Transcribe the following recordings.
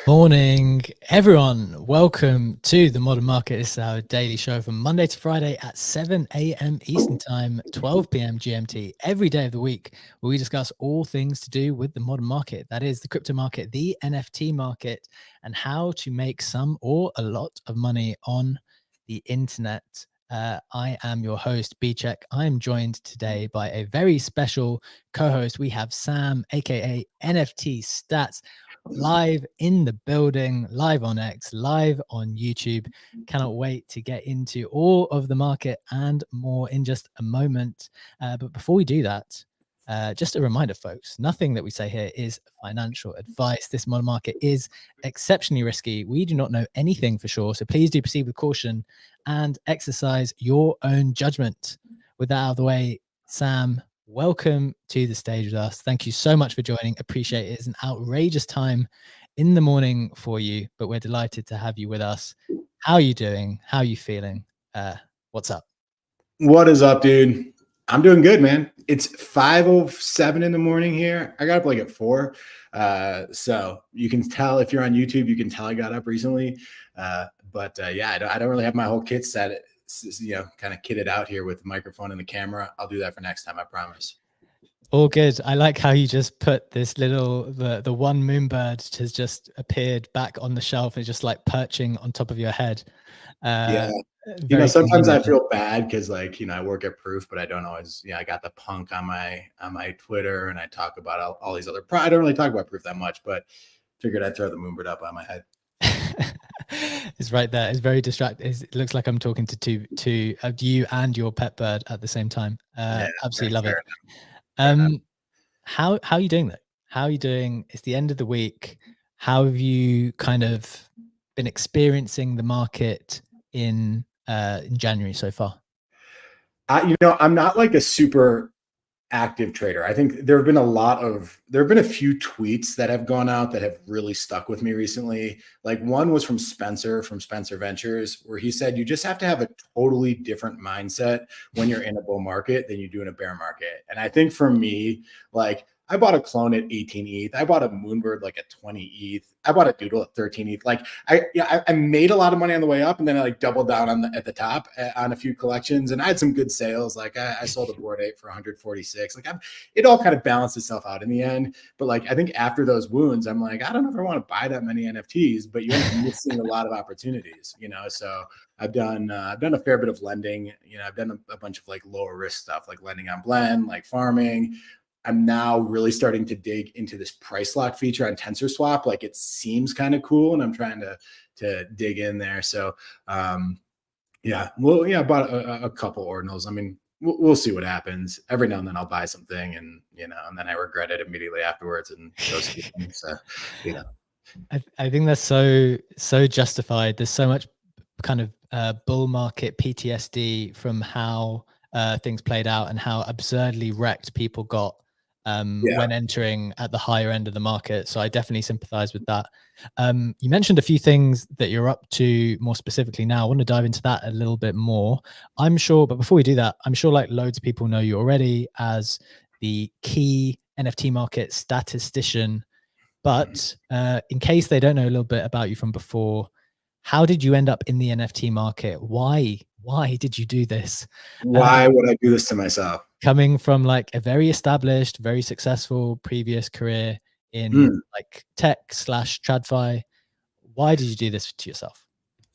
Morning, everyone. Welcome to the Modern Market. This is our daily show from Monday to Friday at 7 a.m. Eastern Time, 12 p.m. GMT, every day of the week, where we discuss all things to do with the modern market. That is the crypto market, the NFT market, and how to make some or a lot of money on the internet. I am your host, B-Check. I am joined today by a very special co-host. We have Sam, aka NFT Stats, live in the building, live on X, live on YouTube. Cannot wait to get into all of the market and more in just a moment. But before we do that, just a reminder, folks, nothing that we say here is financial advice. This modern market is exceptionally risky. We do not know anything for sure. So please do proceed with caution and exercise your own judgment. With that out of the way, Sam, welcome to the stage with us. Thank you so much for joining. Appreciate it. It's an outrageous time in the morning for you, but we're delighted to have you with us. How are you doing? How are you feeling? What's up? What is up, dude? I'm doing good, man. It's 5:07 in the morning here. I got up like at 4. So you can tell if you're on YouTube, you can tell I got up recently. Yeah, I don't really have my whole kit set, kind of kitted out here with the microphone and the camera. I'll do that for next time, I promise. All good. I like how you just put this little, the one moonbird has just appeared back on the shelf and just like perching on top of your head. Yeah. Sometimes I feel bad because I work at Proof, but I don't always, I got the punk on my Twitter and I talk about all these other, I don't really talk about Proof that much, but figured I'd throw the moonbird up on my head. It's right there. It's very distracting. It looks like I'm talking to you and your pet bird at the same time. Absolutely love it. How are you doing though? How are you doing? It's the end of the week. How have you kind of been experiencing the market in January so far? I'm not like a super active trader. I think there have been a few tweets that have gone out that have really stuck with me recently. Like one was from Spencer Ventures, where he said, you just have to have a totally different mindset when you're in a bull market than you do in a bear market. And I think for me, like I bought a clone at 18 ETH. I bought a Moonbird like at 20 ETH. I bought a Doodle at 13 ETH. Like I made a lot of money on the way up, and then I like doubled down at the top on a few collections, and I had some good sales. Like I sold a Bored Ape for 146. Like it all kind of balanced itself out in the end. But like I think after those wounds, I'm like, I don't know if I want to buy that many NFTs, but you end up missing a lot of opportunities. So I've done a fair bit of lending. I've done a bunch of like lower risk stuff, like lending on Blend, like farming. I'm now really starting to dig into this price lock feature on TensorSwap. Like it seems kind of cool, and I'm trying to dig in there. So I bought a couple ordinals. I mean, we'll see what happens. Every now and then I'll buy something, and and then I regret it immediately afterwards. And those things, I think that's so justified. There's so much kind of bull market PTSD from how things played out and how absurdly wrecked people got when entering at the higher end of the market. So I definitely sympathize with that. You mentioned a few things that you're up to more specifically now. I want to dive into that a little bit more. I'm sure, but before we do that, I'm sure like loads of people know you already as the key NFT market statistician. But in case they don't know a little bit about you from before, how did you end up in the NFT market? Why did you do this? Why would I do this to myself? Coming from like a very established, very successful previous career in like tech/TradFi, why did you do this to yourself?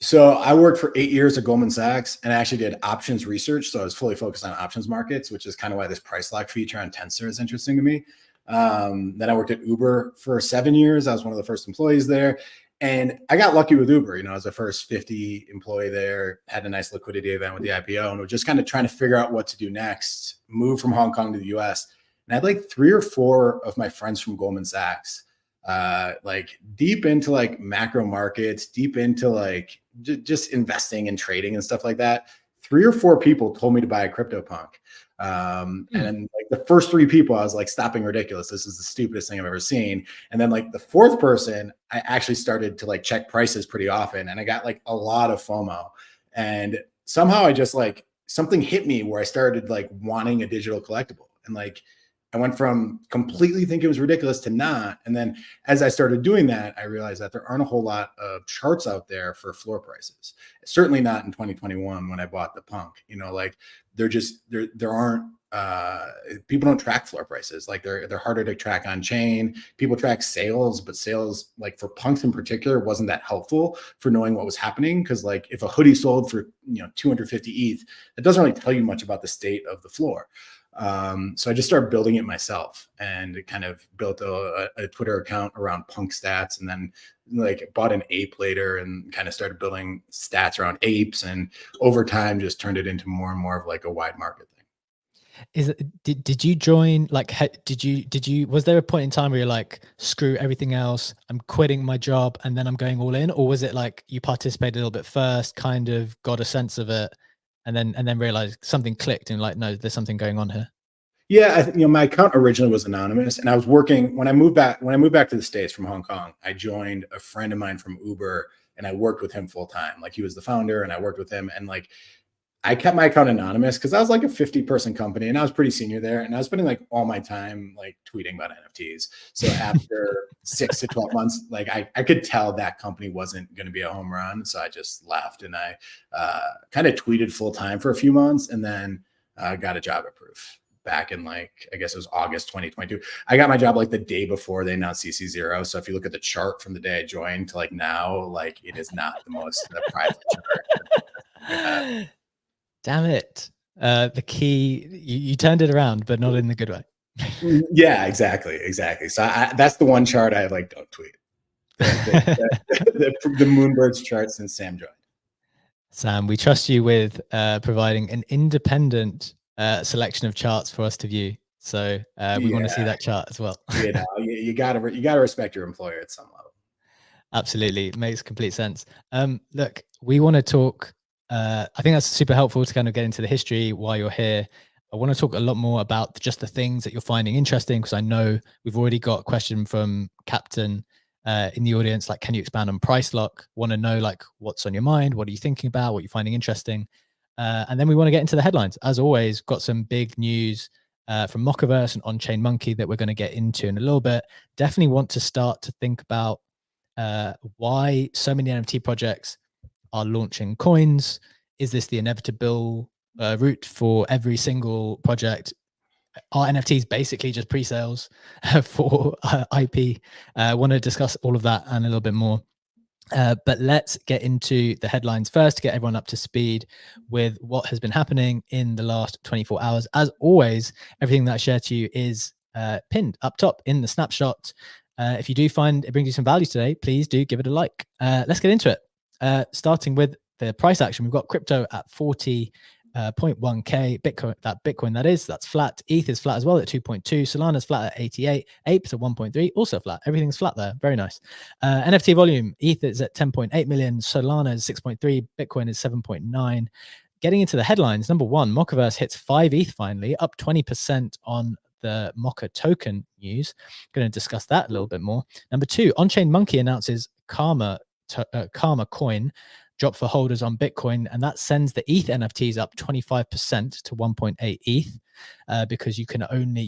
So I worked for 8 years at Goldman Sachs, and I actually did options research. So I was fully focused on options markets, which is kind of why this price lock feature on Tensor is interesting to me. Then I worked at Uber for 7 years. I was one of the first employees there. And I got lucky with Uber. I was the first 50 employee there, had a nice liquidity event with the IPO, and we're just kind of trying to figure out what to do next, move from Hong Kong to the US. And I had like 3 or 4 of my friends from Goldman Sachs, like deep into like macro markets, deep into like just investing and trading and stuff like that. 3 or 4 people told me to buy a CryptoPunk. And then like the first 3 people, I was like, stopping ridiculous. This is the stupidest thing I've ever seen. And then like the 4th person, I actually started to like check prices pretty often. And I got like a lot of FOMO. And somehow I just like something hit me where I started like wanting a digital collectible. And like I went from completely think it was ridiculous to not. And then as I started doing that, I realized that there aren't a whole lot of charts out there for floor prices. Certainly not in 2021 when I bought the punk. Like there aren't people don't track floor prices. Like they're harder to track on chain. People track sales, but sales, like for punks in particular, wasn't that helpful for knowing what was happening. Because like if a hoodie sold for 250 ETH, it doesn't really tell you much about the state of the floor. So I just started building it myself and kind of built a Twitter account around punk stats, and then like bought an ape later and kind of started building stats around apes, and over time just turned it into more and more of like a wide market thing. Did you join, like, was there a point in time where you're like, screw everything else, I'm quitting my job and then I'm going all in? Or was it like you participated a little bit first, kind of got a sense of it, and then realized something clicked and like, no, there's something going on here? Yeah, my account originally was anonymous, and I was working when I moved back to the States from Hong Kong. I joined a friend of mine from Uber, and I worked with him full time. Like he was the founder, and I worked with him, and like I kept my account anonymous because I was like a 50-person company and I was pretty senior there. And I was spending like all my time like tweeting about NFTs. So after 6 to 12 months, like I could tell that company wasn't going to be a home run. So I just left, and I kind of tweeted full time for a few months, and then got a job at Proof back in like, I guess it was August 2022. I got my job like the day before they announced CC0. So if you look at the chart from the day I joined to like now, like it is not the most private chart. Damn it. The key, you turned it around, but not in the good way. Yeah, exactly. So that's the one chart I like don't tweet. The Moonbirds chart since Sam joined. Sam, we trust you with providing an independent selection of charts for us to view. So we want to see that chart as well. You gotta respect your employer at some level. Absolutely, it makes complete sense. Look, we want to talk. I think that's super helpful to kind of get into the history, why you're here. I want to talk a lot more about just the things that you're finding interesting, because I know we've already got a question from Captain in the audience, like, can you expand on price lock? Want to know like what's on your mind, what are you thinking about, what you're finding interesting, and then we want to get into the headlines. As always, got some big news from MOCAVERSE and On-Chain Monkey that we're going to get into in a little bit. Definitely want to start to think about why so many NFT projects are launching coins. Is this the inevitable route for every single project? Are NFTs basically just pre-sales for IP? Want to discuss all of that and a little bit more. But let's get into the headlines first to get everyone up to speed with what has been happening in the last 24 hours. As always, everything that I share to you is pinned up top in the snapshot. If you do find it brings you some value today, please do give it a like. Let's get into it. Starting with the price action, we've got crypto at 40.1k. Bitcoin that's flat. ETH is flat as well at 2.2. Solana's flat at 88. Apes at 1.3, also flat. Everything's flat there. Very nice. NFT volume, ETH is at 10.8 million. Solana is 6.3. Bitcoin is 7.9. Getting into the headlines, number one, MOCAVERSE hits 5 ETH finally, up 20% on the MOCA token news. Going to discuss that a little bit more. Number two, On-Chain Monkey announces Karma coin drop for holders on Bitcoin, and that sends the ETH NFTs up 25% to 1.8 ETH because you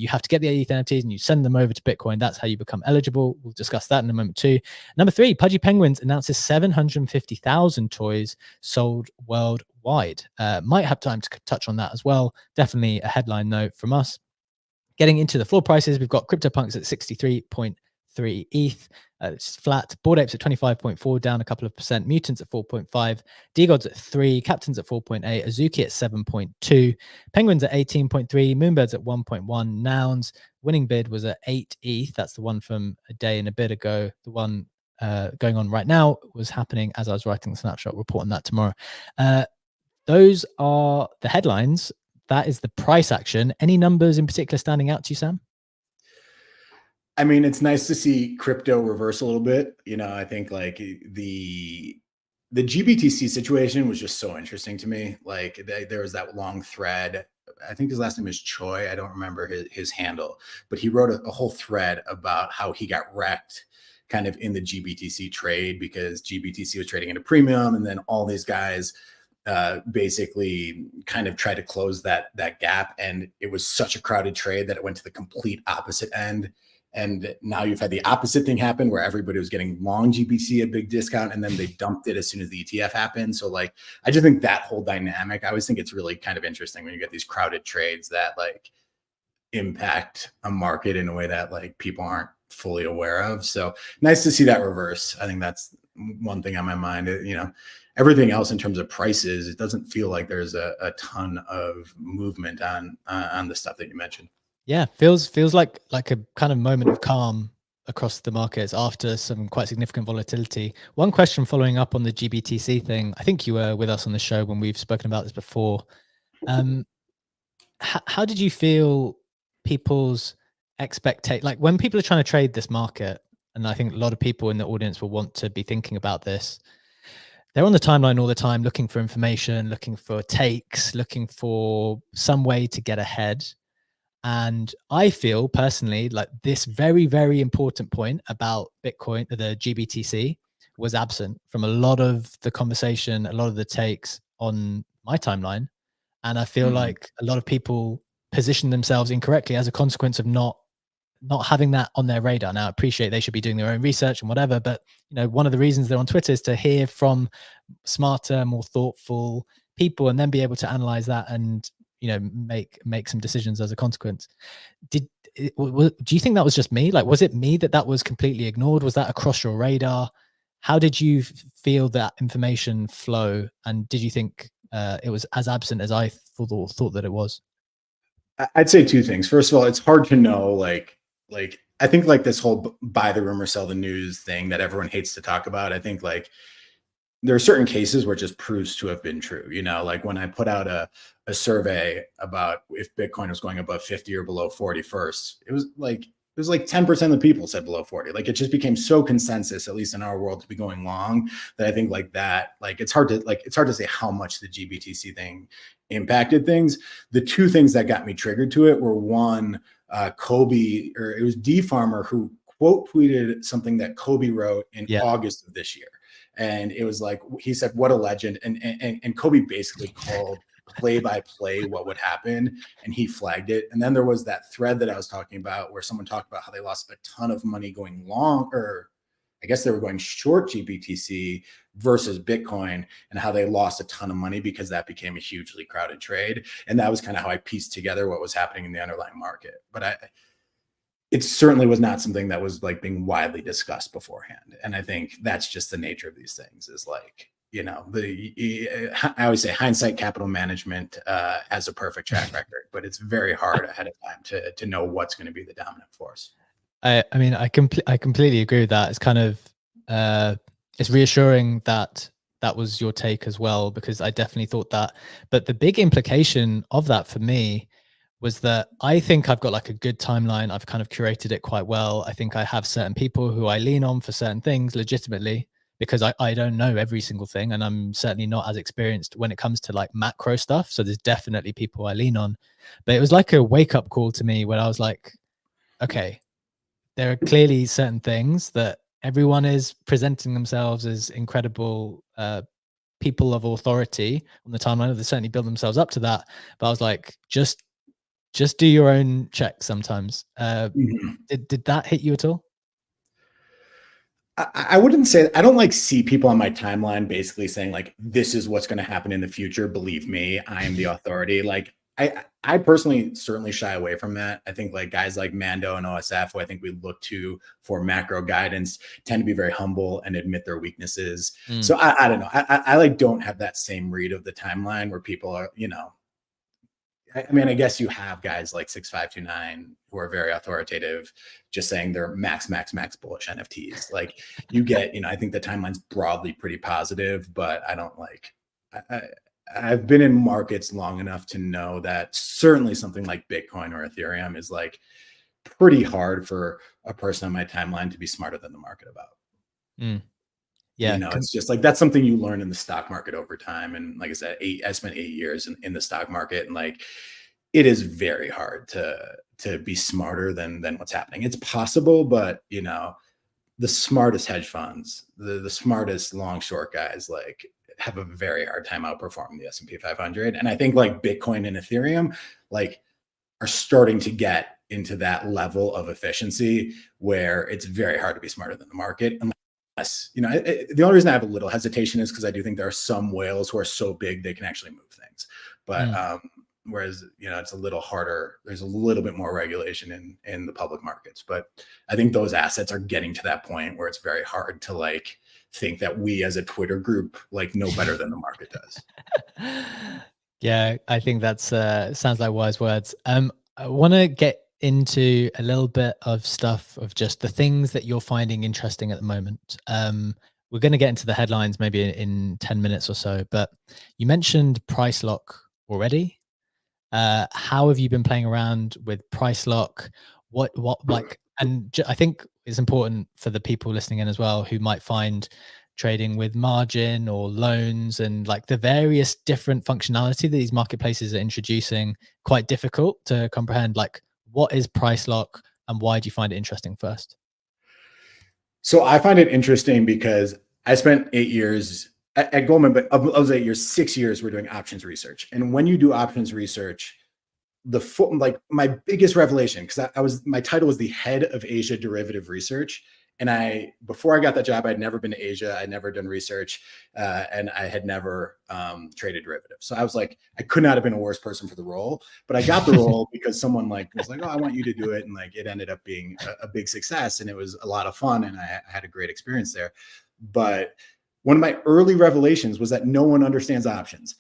have to get the ETH NFTs and you send them over to Bitcoin. That's how you become eligible. We'll discuss that in a moment too. Number three, Pudgy Penguins announces 750,000 toys sold worldwide. Might have time to touch on that as well. Definitely a headline note from us. Getting into the floor prices, we've got CryptoPunks at 63.3 ETH. It's flat. Bored Apes at 25.4, down a couple of percent. Mutants at 4.5. DGods at 3. Captains at 4.8. Azuki at 7.2. Penguins at 18.3. Moonbirds at 1.1. Nouns. Winning bid was at 8 ETH. That's the one from a day and a bit ago. The one going on right now was happening as I was writing the snapshot, reporting that tomorrow. Those are the headlines. That is the price action. Any numbers in particular standing out to you, Sam? I mean, it's nice to see crypto reverse a little bit. I think like the GBTC situation was just so interesting to me. Like there was that long thread. I think his last name is Choi. I don't remember his handle, but he wrote a whole thread about how he got wrecked kind of in the GBTC trade because GBTC was trading at a premium, and then all these guys basically kind of tried to close that gap, and it was such a crowded trade that it went to the complete opposite end. And now you've had the opposite thing happen where everybody was getting long GBC at big discount, and then they dumped it as soon as the ETF happened. So like, I just think that whole dynamic, I always think it's really kind of interesting when you get these crowded trades that like impact a market in a way that like people aren't fully aware of. So nice to see that reverse. I think that's one thing on my mind. Everything else in terms of prices, it doesn't feel like there's a ton of movement on the stuff that you mentioned. Yeah, feels like a kind of moment of calm across the markets after some quite significant volatility. One question following up on the GBTC thing, I think you were with us on the show when we've spoken about this before. How did you feel people's expectation, like when people are trying to trade this market, and I think a lot of people in the audience will want to be thinking about this, they're on the timeline all the time looking for information, looking for takes, looking for some way to get ahead. And I feel personally like this very, very important point about Bitcoin, the GBTC, was absent from a lot of the conversation, a lot of the takes on my timeline. And I feel like a lot of people position themselves incorrectly as a consequence of not having that on their radar. Now, I appreciate they should be doing their own research and whatever, but one of the reasons they're on Twitter is to hear from smarter, more thoughtful people, and then be able to analyze that and make some decisions as a consequence. Do you think that was just me? Like, was it me that was completely ignored? Was that across your radar? How did you feel that information flow? And did you think it was as absent as I thought that it was? I'd say two things. First of all, it's hard to know, like I think like this whole buy the rumor, sell the news thing that everyone hates to talk about. I think like there are certain cases where it just proves to have been true. Like when I put out a survey about if Bitcoin was going above 50 or below 40 first, it was like 10% of the people said below 40. Like it just became so consensus, at least in our world, to be going long, that I think like that, like it's hard to say how much the GBTC thing impacted things. The two things that got me triggered to it were one, Kobe, or it was D Farmer, who quote tweeted something that Kobe wrote in August of this year. And it was like, he said, what a legend. And Kobe basically called play by play what would happen, and he flagged it. And then there was that thread that I was talking about where someone talked about how they lost a ton of money going long, or I guess they were going short GBTC versus Bitcoin, and how they lost a ton of money because that became a hugely crowded trade. And that was kind of how I pieced together what was happening in the underlying market. But it certainly was not something that was like being widely discussed beforehand. And I think that's just the nature of these things, is like, I always say hindsight capital management has a perfect track record, but it's very hard ahead of time to know what's going to be the dominant force. I mean, I completely agree with that. It's kind of, it's reassuring that was your take as well, because I definitely thought that. But the big implication of that for me was that I think I've got like a good timeline. I've kind of curated it quite well. I think I have certain people who I lean on for certain things legitimately, because I don't know every single thing, and I'm certainly not as experienced when it comes to like macro stuff. So there's definitely people I lean on. But it was like a wake up call to me where I was like, okay, there are clearly certain things that everyone is presenting themselves as incredible people of authority on the timeline. They certainly build themselves up to that. But I was like, just do your own check sometimes. Did that hit you at all? I wouldn't say, I don't like see people on my timeline basically saying like, this is what's going to happen in the future. Believe me, I am the authority. Like I personally certainly shy away from that. I think like guys like Mando and OSF, who I think we look to for macro guidance, tend to be very humble and admit their weaknesses. So I don't know. I like don't have that same read of the timeline where people are, I mean, I guess you have guys like 6529 who are very authoritative, just saying they're max bullish NFTs. Like you get, I think the timeline's broadly pretty positive, but I don't like, I've been in markets long enough to know that certainly something like Bitcoin or Ethereum is like pretty hard for a person on my timeline to be smarter than the market about. Yeah, it's just like, that's something you learn in the stock market over time. And like I said, I spent 8 years in the stock market, and like, it is very hard to be smarter than what's happening. It's possible, but the smartest hedge funds, the smartest long short guys, like have a very hard time outperforming the S&P 500. And I think like Bitcoin and Ethereum, like are starting to get into that level of efficiency where it's very hard to be smarter than the market. Unless, you know, the only reason I have a little hesitation is because I do think there are some whales who are so big they can actually move things. But whereas, you know, it's a little harder. There's a little bit more regulation in the public markets. But I think those assets are getting to that point where it's very hard to like think that we as a Twitter group like know better than the market does. Yeah, I think that's sounds like wise words. I want to get into a little bit of stuff of just the things that you're finding interesting at the moment. We're going to get into the headlines maybe in 10 minutes or so, but you mentioned price lock already. How have you been playing around with price lock? What like, and I think it's important for the people listening in as well who might find trading with margin or loans and like the various different functionality that these marketplaces are introducing quite difficult to comprehend. Like, what is price lock and why do you find it interesting first? So I find it interesting because I spent 8 years at Goldman, but of those 8 years, 6 years we're doing options research. And when you do options research, like my biggest revelation, because my title was the head of Asia derivative research. And before I got that job, I'd never been to Asia. I'd never done research, and I had never traded derivatives. So I was like, I could not have been a worse person for the role. But I got the role because someone like was like, "Oh, I want you to do it," and like it ended up being a big success, and it was a lot of fun, and I had a great experience there. But one of my early revelations was that no one understands options.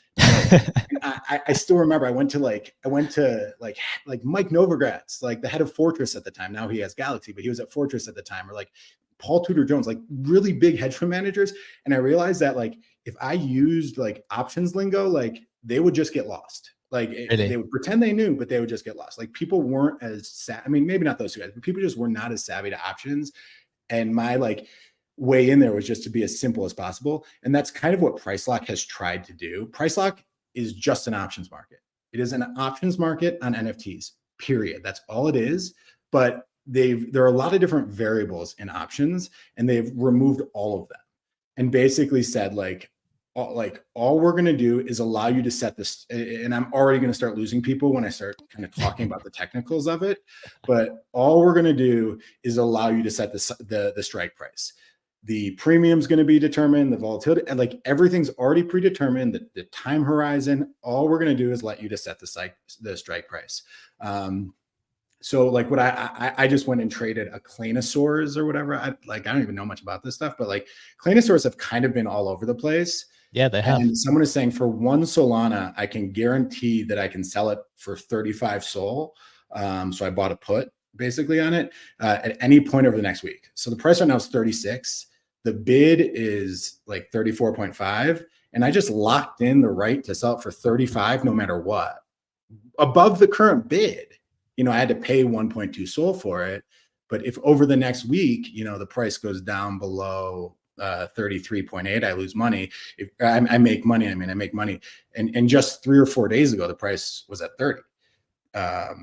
I still remember I went to like Mike Novogratz, like the head of Fortress at the time. Now he has Galaxy, but he was at Fortress at the time, or like Paul Tudor Jones, like really big hedge fund managers. And I realized that like if I used like options lingo, like they would just get lost. Like they would pretend they knew, but they would just get lost. Like people weren't as I mean, maybe not those two guys, but people just were not as savvy to options. And my like way in there was just to be as simple as possible. And that's kind of what Price Lock has tried to do. Price Lock is just an options market. It is an options market on NFTs, period. That's all it is. But there are a lot of different variables in options, and they've removed all of them and basically said all we're going to do is allow you to set this. And I'm already going to start losing people when I start kind of talking about the technicals of it. But all we're going to do is allow you to set the strike price. The premium is going to be determined, the volatility, and like everything's already predetermined, the time horizon. All we're going to do is let you to set the strike price. So like what I just went and traded a Clanosaurs or whatever. I don't even know much about this stuff, but like Clanosaurs have kind of been all over the place. Yeah, they have. And someone is saying for 1 Solana, I can guarantee that I can sell it for 35 Sol. So I bought a put basically on it at any point over the next week. So the price right now is 36. The bid is like 34.5. And I just locked in the right to sell it for 35 no matter what. Above the current bid, you know, I had to pay 1.2 Sol for it. But if over the next week, you know, the price goes down below 33.8, I lose money. If I make money, I make money. And just 3 or 4 days ago, the price was at 30.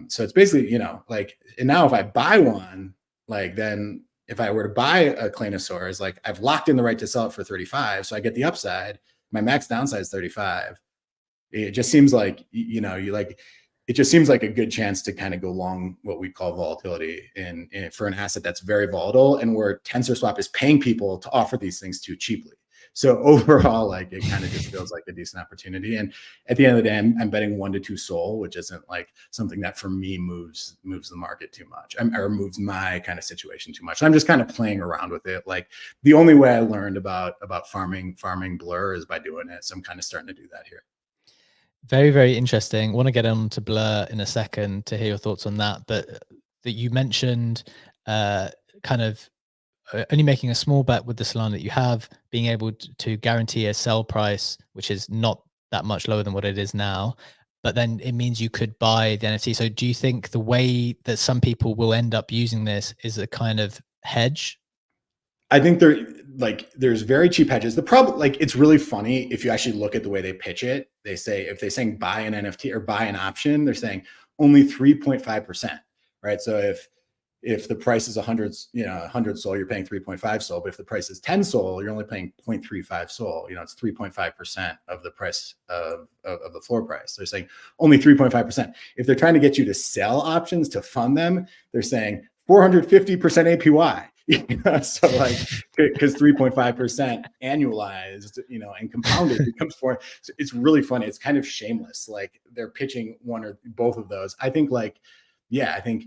So it's basically, you know, like, and now if I buy one, like then if I were to buy a Clanosaurus, like I've locked in the right to sell it for 35. So I get the upside. My max downside is 35. It just seems like, you know, it just seems like a good chance to kind of go long what we call volatility in for an asset that's very volatile and where TensorSwap is paying people to offer these things too cheaply. So overall, like it kind of just feels like a decent opportunity. And at the end of the day, I'm betting 1 to 2 Sol, which isn't like something that for me moves the market too much or moves my kind of situation too much. So I'm just kind of playing around with it. Like the only way I learned about farming Blur is by doing it. So I'm kind of starting to do that here. Very, very interesting. Want to get on to Blur in a second to hear your thoughts on that. But that you mentioned kind of only making a small bet with the Solana that you have, being able to guarantee a sell price, which is not that much lower than what it is now. But then it means you could buy the NFT. So do you think the way that some people will end up using this is a kind of hedge? I think there's very cheap hedges. The problem, like, it's really funny if you actually look at the way they pitch it. They say, if they're saying buy an NFT or buy an option, they're saying only 3.5%, right? So if if the price is 100, 100 SOL, you're paying 3.5 SOL. But if the price is 10 SOL, you're only paying 0.35 SOL. It's 3.5% of the price of the floor price. They're saying only 3.5%. If they're trying to get you to sell options to fund them, they're saying 450% APY. So like, because 3.5% annualized, and compounded becomes four. So it's really funny. It's kind of shameless. Like they're pitching one or both of those. I think I think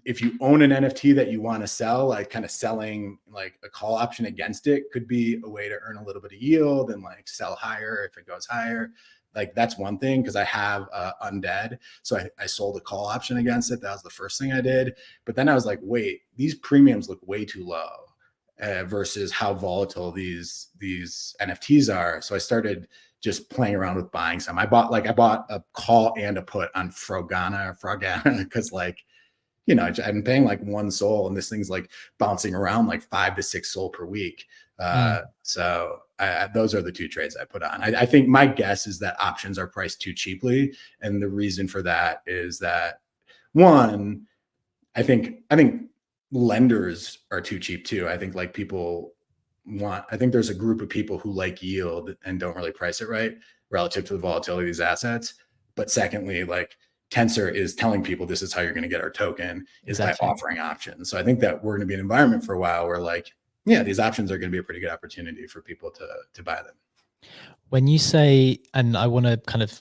if you own an NFT that you want to sell, like kind of selling like a call option against it could be a way to earn a little bit of yield and like sell higher if it goes higher. Like that's one thing, because I have Undead. So I sold a call option against it. That was the first thing I did. But then I was like, wait, these premiums look way too low versus how volatile these NFTs are. So I started just playing around with buying some. I bought a call and a put on Frogana because I've been paying like 1 SOL and this thing's like bouncing around like 5 to 6 SOL per week. So those are the two trades I put on. I think my guess is that options are priced too cheaply. And the reason for that is that one, I think lenders are too cheap too. I think I think there's a group of people who like yield and don't really price it right relative to the volatility of these assets. But secondly, like Tensor is telling people this is how you're going to get our token is by offering options. So I think that we're going to be in an environment for a while where these options are going to be a pretty good opportunity for people to buy them. When you say, and I want to kind of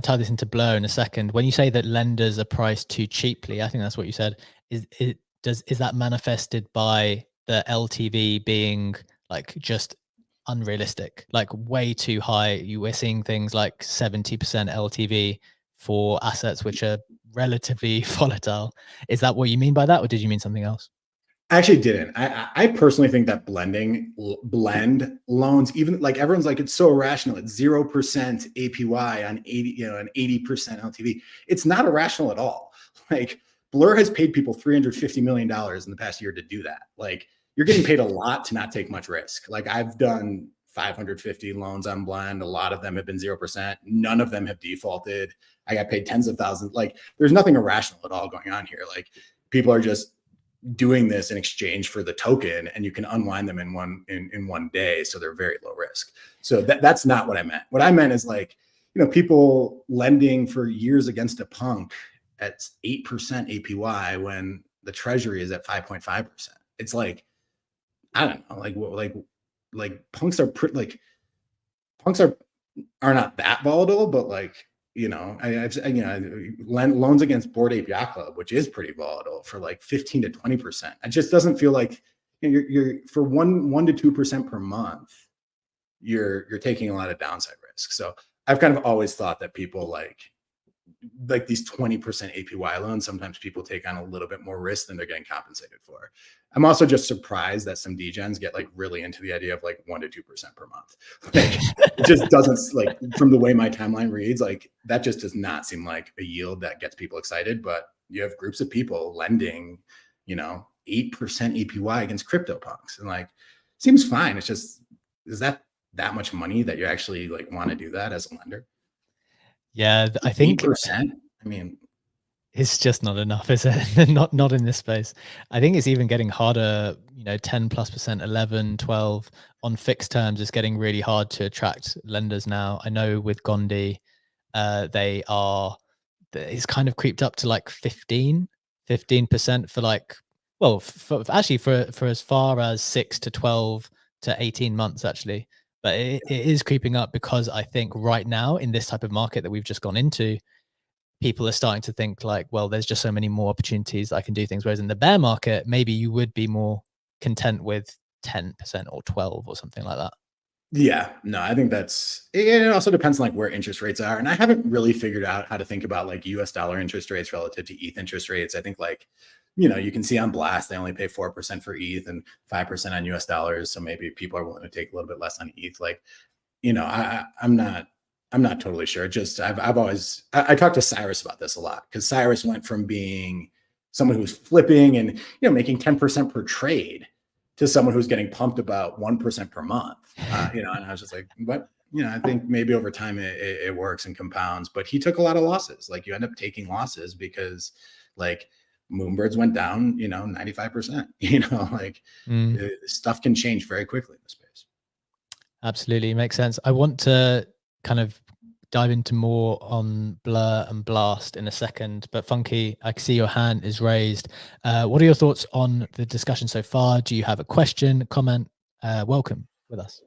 tie this into Blur in a second, when you say that lenders are priced too cheaply, I think that's what you said. Is that manifested by the LTV being like just unrealistic, like way too high? You were seeing things like 70% LTV for assets which are relatively volatile. Is that what you mean by that, or did you mean something else? I actually didn't. I personally think that blend loans, even like everyone's like, it's so irrational. It's 0% APY on 80, an 80% LTV. It's not irrational at all. Like Blur has paid people $350 million in the past year to do that. Like you're getting paid a lot to not take much risk. Like I've done 550 loans on Blend. A lot of them have been 0%. None of them have defaulted. I got paid tens of thousands. Like there's nothing irrational at all going on here. Like people are just doing this in exchange for the token, and you can unwind them in one day. So they're very low risk. So that's not what I meant. What I meant is like, people lending for years against a punk at 8% APY when the treasury is at 5.5%. It's like, I don't know, like punks are are not that volatile, but like, I've loans against Bored Ape Yacht Club, which is pretty volatile, for like 15 to 20%. It just doesn't feel like you're for 1 to 2% per month, you're taking a lot of downside risk. So I've kind of always thought that people like these 20% APY loans, sometimes people take on a little bit more risk than they're getting compensated for. I'm also just surprised that some degens get like really into the idea of like 1 to 2% per month. Like it just doesn't, like, from the way my timeline reads, like that just does not seem like a yield that gets people excited. But you have groups of people lending, 8% APY against crypto punks, and like seems fine. It's just, is that much money that you actually like want to do that as a lender? Yeah, I think 8%. I mean, it's just not enough, is it? not in this space. I think it's even getting harder, 10+%, 11, 12 on fixed terms is getting really hard to attract lenders now. I know with Gondi, it's kind of creeped up to like 15% for like, well, actually for as far as 6 to 12 to 18 months actually. But it is creeping up because I think right now in this type of market that we've just gone into, people are starting to think like, well, there's just so many more opportunities I can do things. Whereas in the bear market, maybe you would be more content with 10% or 12 or something like that. Yeah, no, I think it also depends on like where interest rates are. And I haven't really figured out how to think about like US dollar interest rates relative to ETH interest rates. I think like, you can see on Blast, they only pay 4% for ETH and 5% on US dollars. So maybe people are willing to take a little bit less on ETH. Like, I'm not totally sure. Just I've always talked to Cyrus about this a lot, because Cyrus went from being someone who was flipping and making 10% per trade to someone who's getting pumped about 1% per month. And I was just like, what? I think maybe over time it works and compounds. But he took a lot of losses. Like you end up taking losses because like Moonbirds went down, 95%, like stuff can change very quickly in the space. Absolutely. Makes sense. I want to kind of dive into more on Blur and Blast in a second, but Funky, I see your hand is raised. What are your thoughts on the discussion so far? Do you have a question, comment? Welcome with us.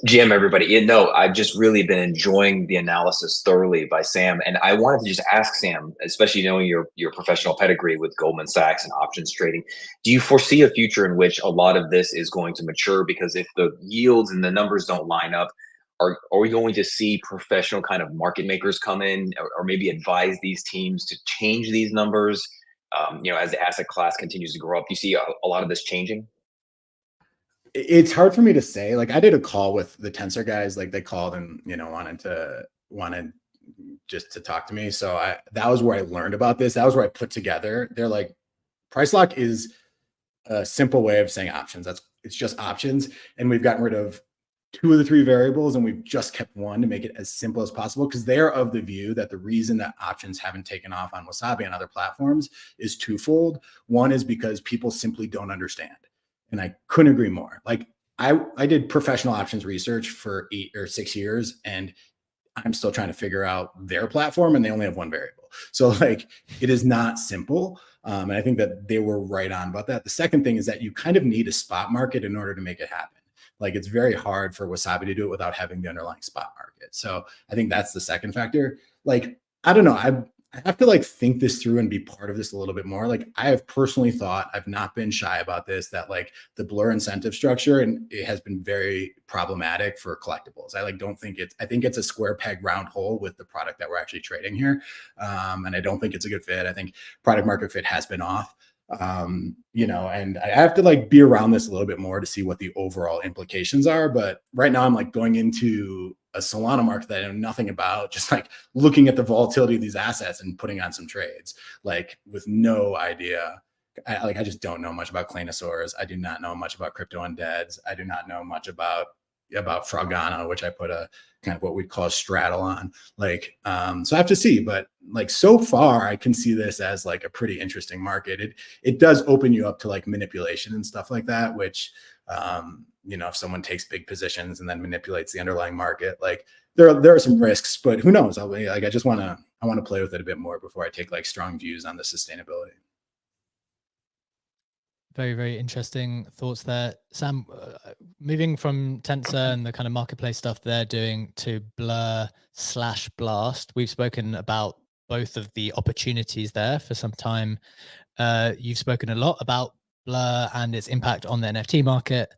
GM, everybody. I've just really been enjoying the analysis thoroughly by Sam. And I wanted to just ask Sam, especially knowing your professional pedigree with Goldman Sachs and options trading, do you foresee a future in which a lot of this is going to mature? Because if the yields and the numbers don't line up, are we going to see professional kind of market makers come in or maybe advise these teams to change these numbers, as the asset class continues to grow up? Do you see a lot of this changing? It's hard for me to say. Like, I did a call with the Tensor guys. Like, they called and wanted just to talk to me. So that was where I learned about this. That was where I put together. They're like, price lock is a simple way of saying options. It's just options, and we've gotten rid of 2 of the 3 variables, and we've just kept one to make it as simple as possible, because they're of the view that the reason that options haven't taken off on Wasabi and other platforms is twofold. One is because people simply don't understand. And I couldn't agree more. Like, I did professional options research for 8 or 6 years, and I'm still trying to figure out their platform, and they only have 1 variable. So like, it is not simple. And I think that they were right on about that. The second thing is that you kind of need a spot market in order to make it happen. Like, it's very hard for Wasabi to do it without having the underlying spot market. So I think that's the second factor. Like, I don't know. I have to like think this through and be part of this a little bit more. Like, I have personally thought, I've not been shy about this, that like the Blur incentive structure, and it has been very problematic for collectibles. I think it's a square peg round hole with the product that we're actually trading here. And I don't think it's a good fit. I think product market fit has been off. And I have to like be around this a little bit more to see what the overall implications are. But right now I'm like going into a Solana market that I know nothing about, just like looking at the volatility of these assets and putting on some trades, like with no idea. I just don't know much about Claynosaurs. I do not know much about crypto undeads. I do not know much about Frogano, which I put a kind of what we'd call a straddle on. Like, so I have to see, but like, so far I can see this as like a pretty interesting market. It does open you up to like manipulation and stuff like that, which, if someone takes big positions and then manipulates the underlying market, like there are some risks, but who knows? I want to play with it a bit more before I take like strong views on the sustainability. Very, very interesting thoughts there. Sam, moving from Tensor and the kind of marketplace stuff they're doing to Blur/Blast, we've spoken about both of the opportunities there for some time. You've spoken a lot about Blur and its impact on the NFT market.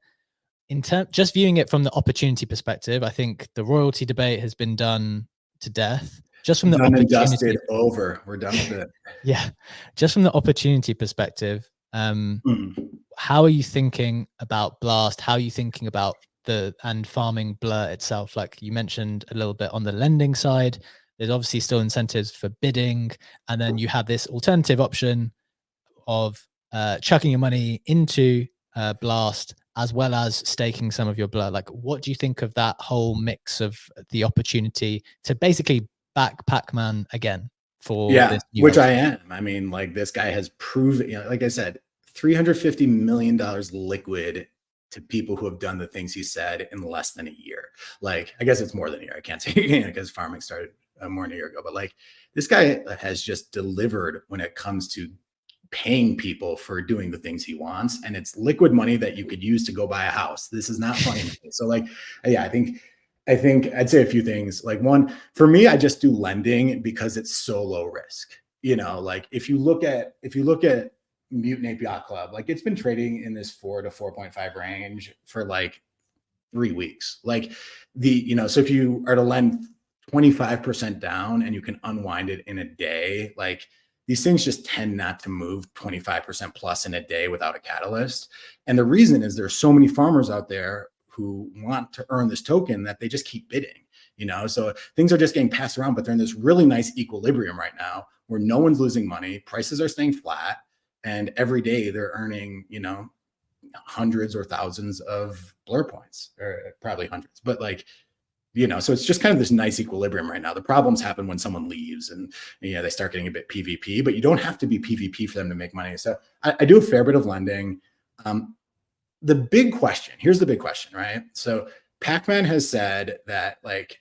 Just viewing it from the opportunity perspective, I think the royalty debate has been done to death. Just from the opportunity, dusted, over. We're done with it. Yeah, just from the opportunity perspective, how are you thinking about Blast? How are you thinking about and farming Blur itself? Like you mentioned a little bit on the lending side, there's obviously still incentives for bidding, and then you have this alternative option of chucking your money into Blast as well as staking some of your Blur. Like, what do you think of that whole mix of the opportunity to basically back Pac-Man again for this new which option? I am. I mean, like, this guy has proven, like I said, $350 million liquid to people who have done the things he said in less than a year. Like, I guess it's more than a year. I can't say because farming started more than a year ago, but like, this guy has just delivered when it comes to paying people for doing the things he wants, and it's liquid money that you could use to go buy a house. This is not funny. So like, yeah, I think I'd say a few things. Like, one, for me, I just do lending because it's so low risk. Like if you look at Mutant Ape Yacht Club, like it's been trading in this 4 to 4.5 range for like 3 weeks. Like so if you are to lend 25% down and you can unwind it in a day, like these things just tend not to move 25% plus in a day without a catalyst. And the reason is there's so many farmers out there who want to earn this token that they just keep bidding, so things are just getting passed around, but they're in this really nice equilibrium right now where no one's losing money. Prices are staying flat, and every day they're earning, hundreds or thousands of Blur points, or probably hundreds, but like, so it's just kind of this nice equilibrium right now. The problems happen when someone leaves and they start getting a bit PvP, but you don't have to be PvP for them to make money. So I do a fair bit of lending. The big question, here's the big question, right? So Pac-Man has said that like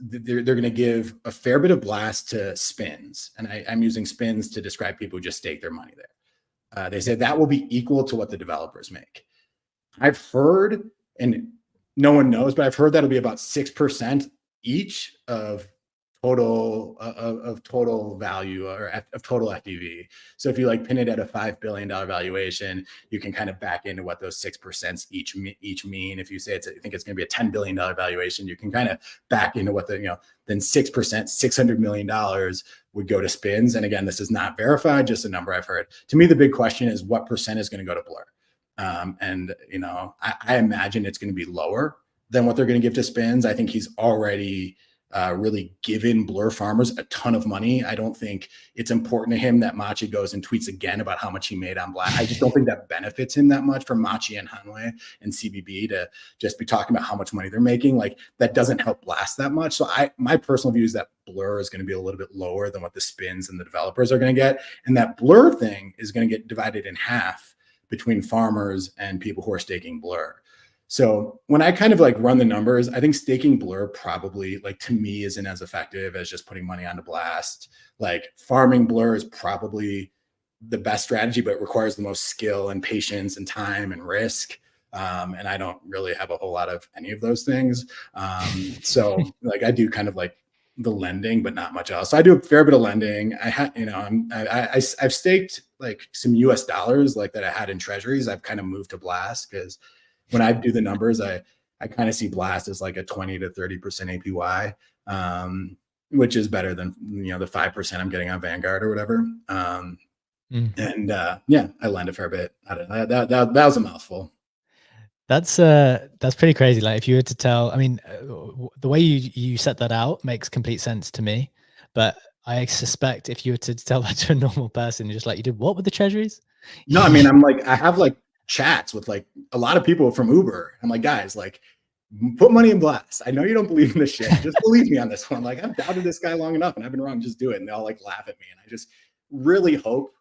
they're going to give a fair bit of blast to spins. And I'm using spins to describe people who just stake their money there. They said that will be equal to what the developers make. I've heard, and no one knows, but I've heard that'll be about 6% each of total value or of total FDV. So if you like pin it at a $5 billion valuation, you can kind of back into what those 6% each mean. If you say I think it's going to be a $10 billion valuation, you can kind of back into what then 6%, $600 million would go to spins. And again, this is not verified, just a number I've heard. To me, the big question is what percent is going to go to Blur? I imagine it's going to be lower than what they're going to give to spins. I think he's already really given Blur farmers a ton of money. I don't think it's important to him that Machi goes and tweets again about how much he made on Blast. I just don't think that benefits him that much for Machi and Hanwei and CBB to just be talking about how much money they're making. Like that doesn't help Blast that much. So my personal view is that Blur is going to be a little bit lower than what the spins and the developers are going to get. And that Blur thing is going to get divided in half between farmers and people who are staking Blur. So when I kind of like run the numbers, I think staking Blur probably like to me isn't as effective as just putting money onto Blast. Like farming Blur is probably the best strategy, but it requires the most skill and patience and time and risk. And I don't really have a whole lot of any of those things. So like I do kind of like the lending, but not much else. So I do a fair bit of lending. I've staked like some US dollars like that I had in treasuries. I've kind of moved to Blast because when I do the numbers, I kind of see Blast as like a 20 to 30% APY, which is better than the 5% I'm getting on Vanguard or whatever. And I lend a fair bit. I don't know. That was a mouthful. That's pretty crazy. Like if you were to tell, I mean, the way you set that out makes complete sense to me. But I suspect if you were to tell that to a normal person, you're just like, you did what with the treasuries? No, I mean, I have like chats with like a lot of people from Uber. I'm like, guys, like put money in Blast. I know you don't believe in this shit. Just believe me on this one. Like I've doubted this guy long enough and I've been wrong. Just do it. And they all like laugh at me. And I just really hope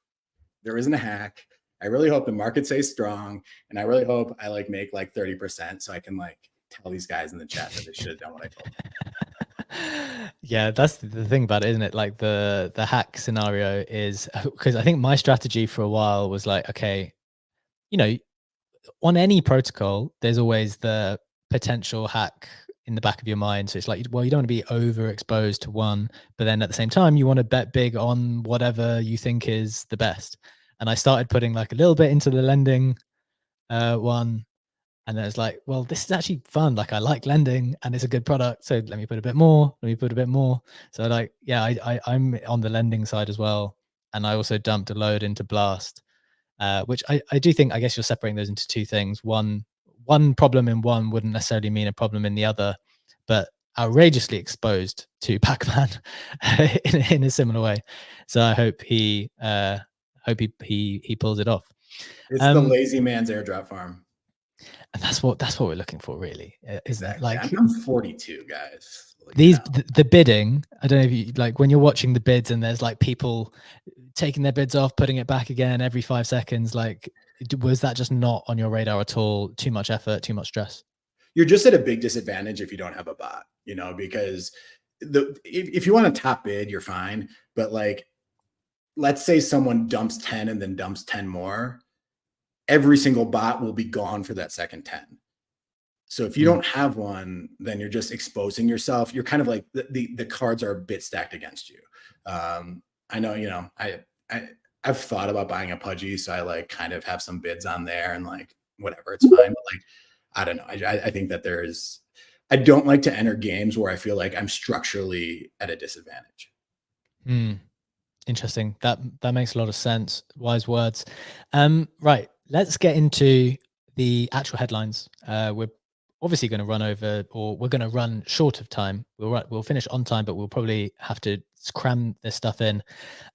there isn't a hack. I really hope the market stays strong. And I really hope I like make like 30% so I can like tell these guys in the chat that they should have done what I told them. Yeah, that's the thing about it, isn't it? Like the hack scenario is because I think my strategy for a while was like, okay, on any protocol, there's always the potential hack in the back of your mind. So it's like, well, you don't want to be overexposed to one, but then at the same time, you want to bet big on whatever you think is the best. And I started putting like a little bit into the lending one. And then it's like, well, this is actually fun. Like I like lending and it's a good product. So let me put a bit more. Let me put a bit more. So like, yeah, I'm on the lending side as well. And I also dumped a load into Blast. Which I do think, I guess you're separating those into two things. One problem in one wouldn't necessarily mean a problem in the other, but outrageously exposed to Pac-Man in a similar way. So I hope he pulls it off. It's the lazy man's airdrop farm. And that's what we're looking for, really. Exactly. Like I'm 42, guys. Like, the bidding. I don't know if you like when you're watching the bids and there's like people taking their bids off, putting it back again every 5 seconds. Like, was that just not on your radar at all? Too much effort, too much stress? You're just at a big disadvantage if you don't have a bot, because if you want a top bid, you're fine. But like, let's say someone dumps 10 and then dumps 10 more. Every single bot will be gone for that second 10. So if you don't have one, then you're just exposing yourself. You're kind of like the cards are a bit stacked against you. I know, I've thought about buying a Pudgy, so I like kind of have some bids on there and like whatever, it's fine. But like, I don't know. I think that I don't like to enter games where I feel like I'm structurally at a disadvantage. Interesting. That makes a lot of sense. Wise words. Right. Let's get into the actual headlines. We're obviously going to run over, or we're going to run short of time. We'll finish on time, but we'll probably have to cram this stuff in.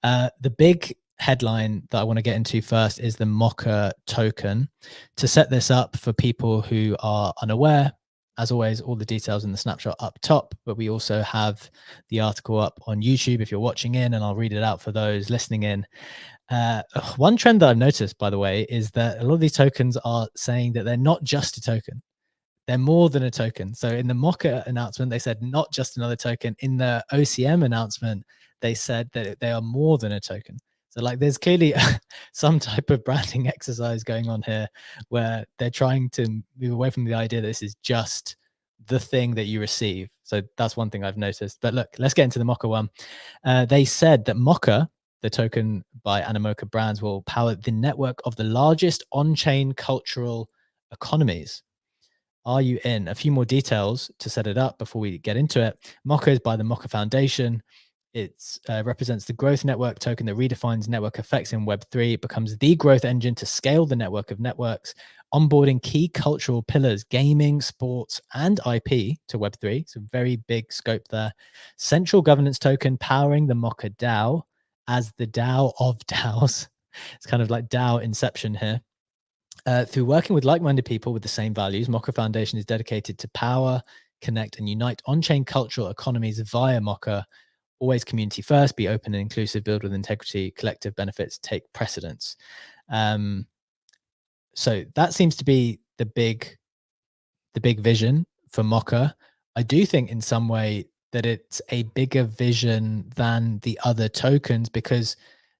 The big headline that I want to get into first is the MOCA token. To set this up for people who are unaware, As always, all the details in the snapshot up top, but we also have the article up on YouTube if you're watching in, and I'll read it out for those listening in. One trend that I've noticed, by the way, is that a lot of these tokens are saying that they're not just a token. They're more than a token. So in the MOCA announcement, they said not just another token. In the OCM announcement, they said that they are more than a token. So like there's clearly some type of branding exercise going on here where they're trying to move away from the idea that this is just the thing that you receive. So that's one thing I've noticed. But look, let's get into the MOCA one. They said that MOCA, the token by Animoca Brands, will power the network of the largest on-chain cultural economies. Are you in? A few more details to set it up before we get into it. MOCA is by the MOCA Foundation. It represents the growth network token that redefines network effects in Web3. It becomes the growth engine to scale the network of networks, onboarding key cultural pillars, gaming, sports, and IP to Web3. So very big scope there. Central governance token powering the MOCA DAO as the DAO of DAOs. It's kind of like DAO inception here. Through working with like-minded people with the same values, MOCA Foundation is dedicated to power, connect, and unite on-chain cultural economies via MOCA. Always community first, be open and inclusive, build with integrity, collective benefits take precedence. So that seems to be the big vision for MOCA. I do think in some way that it's a bigger vision than the other tokens because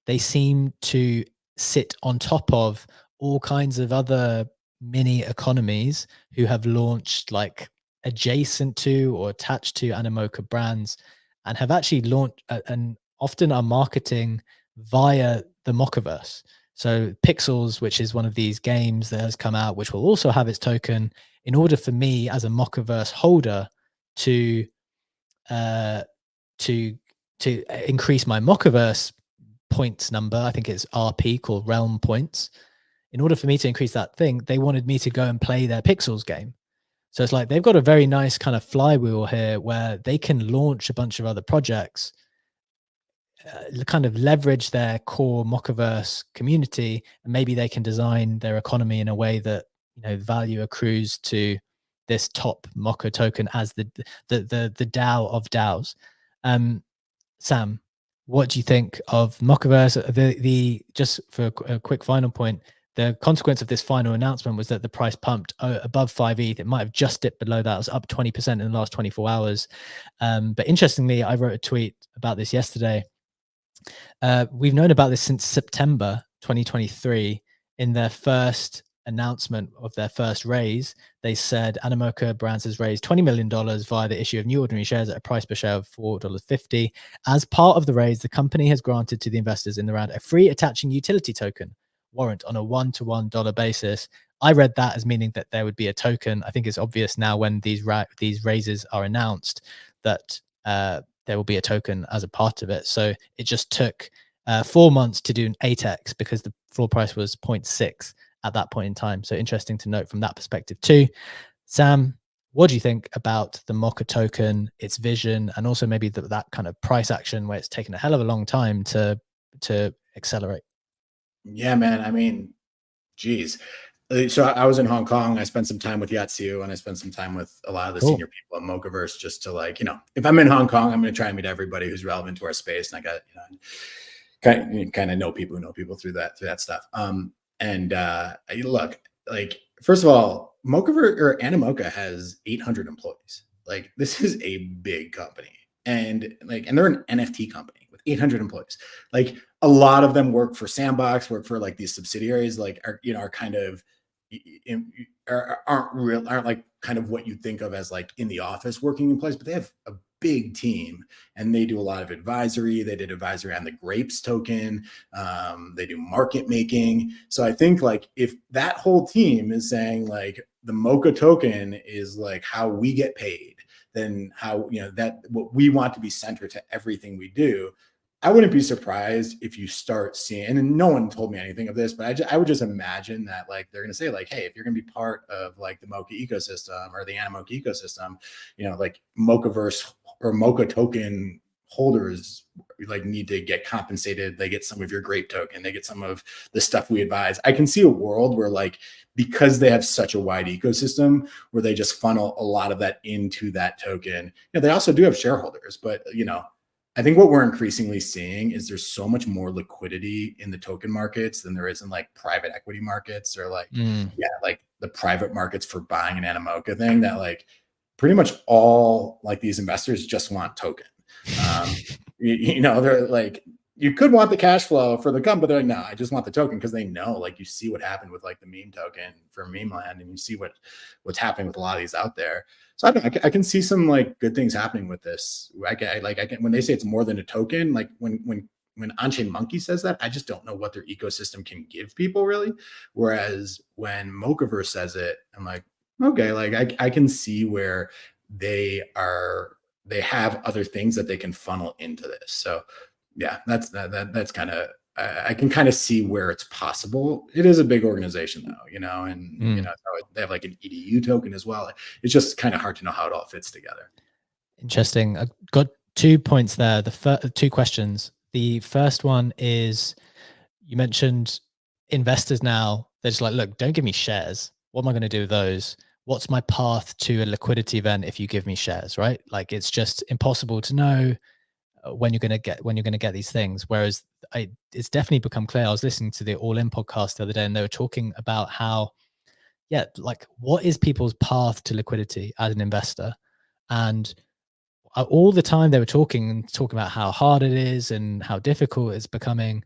they seem to sit on top of all kinds of other mini economies who have launched like adjacent to or attached to Animoca Brands and have actually launched and often are marketing via the MOCAverse. So Pixels, which is one of these games that has come out, which will also have its token, in order for me as a MOCAverse holder to increase my MOCAverse points number, I think it's RP called Realm Points. In order for me to increase that thing, they wanted me to go and play their Pixels game. So it's like they've got a very nice kind of flywheel here where they can launch a bunch of other projects, kind of leverage their core MOCAverse community, and maybe they can design their economy in a way that, you know, value accrues to this top MOCA token as the DAO of DAOs. Sam, what do you think of MOCAverse? The just for a quick final point, the consequence of this final announcement was that the price pumped above 5 ETH. It might have just dipped below that. It was up 20% in the last 24 hours. But interestingly, I wrote a tweet about this yesterday. We've known about this since September 2023. In their first announcement of their first raise, they said Animoca Brands has raised $20 million via the issue of new ordinary shares at a price per share of $4.50. As part of the raise, the company has granted to the investors in the round a free attaching utility token warrant on a $1-to-1 basis. I read that as meaning that there would be a token. I think it's obvious now when these raises are announced that there will be a token as a part of it. So it just took 4 months to do an 8x because the floor price was 0.6 at that point in time. So interesting to note from that perspective too. Sam, what do you think about the MOCA token, its vision, and also maybe that kind of price action where it's taken a hell of a long time to accelerate? Yeah, man. I mean, geez. So I was in Hong Kong. I spent some time with Yatsu, and I spent some time with a lot of the senior people at MOCAverse, just to, like, you know, if I'm in Hong Kong, I'm going to try and meet everybody who's relevant to our space. And I got, you know, kind of know people who know people through that stuff. Look, like, first of all, MOCAverse or Animoca has 800 employees. Like, this is a big company, and they're an NFT company with 800 employees. Like, a lot of them work for Sandbox, work for like these subsidiaries, like are kind of aren't like kind of what you think of as like in the office working in place, but they have a big team and they do a lot of advisory. They did advisory on the Grapes token. They do market making. So I think like if that whole team is saying like the MOCA token is like how we get paid, then how, you know, that what we want to be centered to everything we do. I wouldn't be surprised if you start seeing, and no one told me anything of this, but I would just imagine that like they're going to say like, hey, if you're going to be part of like the MOCA ecosystem or the Animoca ecosystem, you know, like MOCAverse or MOCA token holders like need to get compensated. They get some of your grape token, they get some of the stuff we advise. I can see a world where like, because they have such a wide ecosystem where they just funnel a lot of that into that token. They also do have shareholders, but I think what we're increasingly seeing is there's so much more liquidity in the token markets than there is in like private equity markets or like, like the private markets for buying an Animoca thing, that like pretty much all like these investors just want token. They're like, you could want the cash flow for the company, but they're like, no, I just want the token, because they know, like, you see what happened with like the meme token for meme land, and you see what's happening with a lot of these out there. So I can see some like good things happening with this. I can when they say it's more than a token, like when On-Chain Monkey says that, I just don't know what their ecosystem can give people really. Whereas when MOCAVERSE says it, I'm like, okay, like I can see where they have other things that they can funnel into this. So yeah, that's kind of, I can kind of see where it's possible. It is a big organization though, and they have like an EDU token as well. It's just kind of hard to know how it all fits together. Interesting. I've got 2 points there. The 2 questions. The first one is, you mentioned investors now, they're just like, look, don't give me shares. What am I going to do with those? What's my path to a liquidity event if you give me shares, right? Like, it's just impossible to know when you're going to get these things. Whereas it's definitely become clear. I was listening to the All In podcast the other day, and they were talking about how, like, what is people's path to liquidity as an investor? And all the time they were talking about how hard it is and how difficult it's becoming.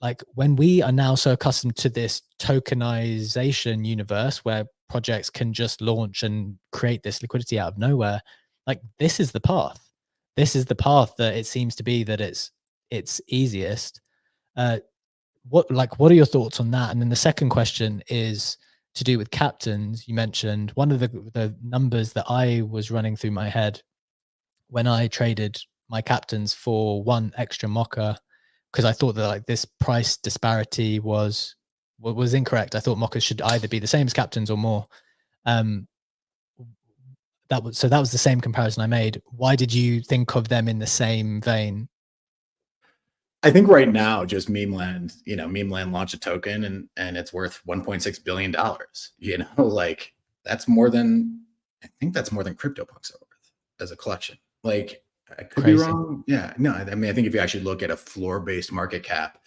Like, when we are now so accustomed to this tokenization universe where projects can just launch and create this liquidity out of nowhere, like, this is the path. This is the path that it seems to be that it's easiest. What are your thoughts on that? And then the second question is to do with captains. You mentioned one of the numbers that I was running through my head when I traded my captains for 1 extra MOCA, because I thought that like this price disparity was incorrect. I thought MOCAs should either be the same as captains or more. That was the same comparison I made. Why did you think of them in the same vein? I think right now, just meme land launched a token and it's worth $1.6 billion. Like that's more than CryptoPunks are worth as a collection. Like, I could be wrong. Yeah, no, I mean, I think if you actually look at a floor-based market cap,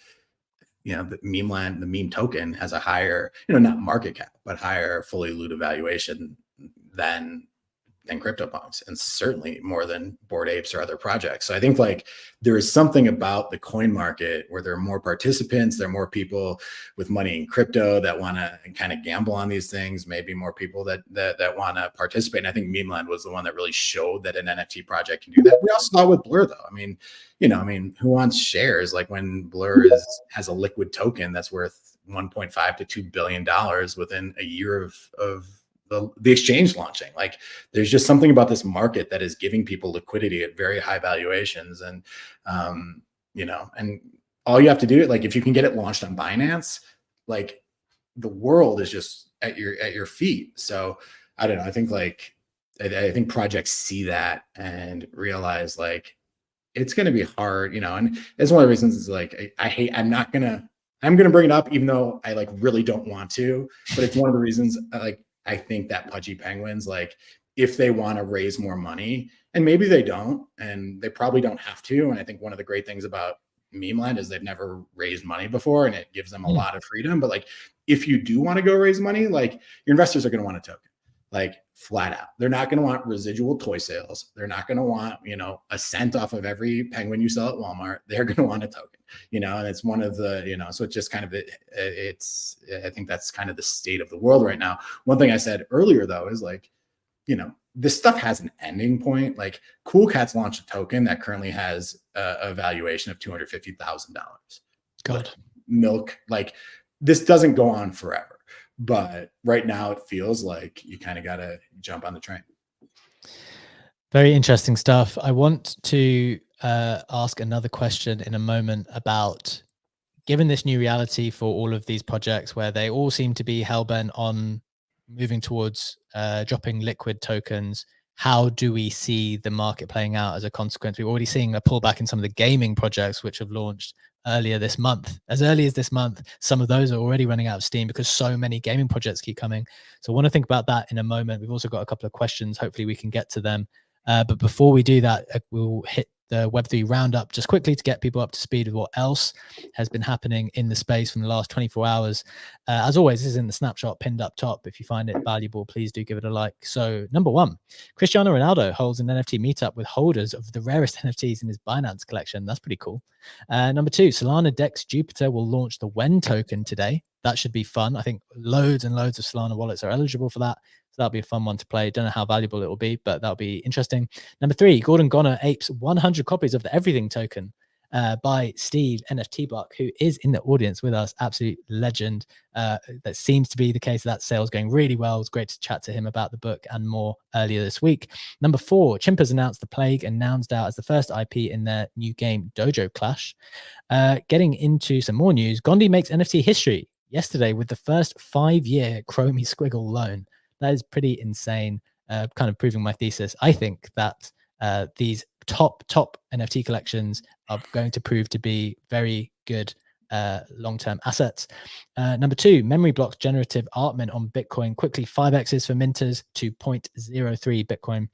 the meme token has a higher, not market cap, but higher fully diluted valuation than CryptoPunks, and certainly more than Bored Apes or other projects. So I think like there is something about the coin market where there are more participants, there are more people with money in crypto that want to kind of gamble on these things, maybe more people that want to participate. And I think Memeland was the one that really showed that an NFT project can do that. We also saw with Blur though. I mean, who wants shares? Like when Blur has a liquid token that's worth $1.5 to $2 billion within a year of the exchange launching. Like, there's just something about this market that is giving people liquidity at very high valuations. And, and all you have to do, like, if you can get it launched on Binance, like the world is just at your feet. So I don't know. I think I think projects see that and realize like, it's going to be hard, and it's one of the reasons is like, I'm going to bring it up, even though I like really don't want to, but it's one of the reasons I think that Pudgy Penguins, like, if they want to raise more money, and maybe they don't, and they probably don't have to. And I think one of the great things about Memeland is they've never raised money before, and it gives them a lot of freedom. But like, if you do want to go raise money, like, your investors are going to want a token, like, flat out. They're not going to want residual toy sales. They're not going to want, a cent off of every penguin you sell at Walmart. They're going to want a token, and it's one of the, so it's just kind of, I think that's kind of the state of the world right now. One thing I said earlier though, is like, this stuff has an ending point. Like, Cool Cats launched a token that currently has a valuation of $250,000. God, milk, like, this doesn't go on forever. But right now it feels like you kind of got to jump on the train. Very interesting stuff. I want to ask another question in a moment about, given this new reality for all of these projects where they all seem to be hellbent on moving towards dropping liquid tokens, how do we see the market playing out as a consequence? We're already seeing a pullback in some of the gaming projects which have launched earlier this month. As early as this month, some of those are already running out of steam because so many gaming projects keep coming. So I want to think about that in a moment. We've also got a couple of questions. Hopefully we can get to them. But before we do that, we'll hit the Web3 roundup just quickly to get people up to speed with what else has been happening in the space from the last 24 hours. As always, this is in the snapshot pinned up top. If you find it valuable, please do give it a like. So number one, Cristiano Ronaldo holds an NFT meetup with holders of the rarest NFTs in his Binance collection. That's pretty cool. Number two, Solana Dex Jupiter will launch the WEN token today. That should be fun. I think loads and loads of Solana wallets are eligible for that. So that'll be a fun one to play. Don't know how valuable it will be, but that'll be interesting. Number three, Gordon Goner apes 100 copies of the Everything token by Steve NFT Buck, who is in the audience with us. Absolute legend. That seems to be the case. That sale's going really well. It was great to chat to him about the book and more earlier this week. Number four, Chimpers announced The Plague and Nouns DAO as the first IP in their new game Dojo Clash. Getting into some more news, Gondi makes NFT history yesterday with the first 5-year Chromie Squiggle loan. That is pretty insane, kind of proving my thesis. I think that these top NFT collections are going to prove to be very good long-term assets. Number two, Memory Block's generative art mint on Bitcoin quickly 5x's for minters to 0.03 Bitcoin.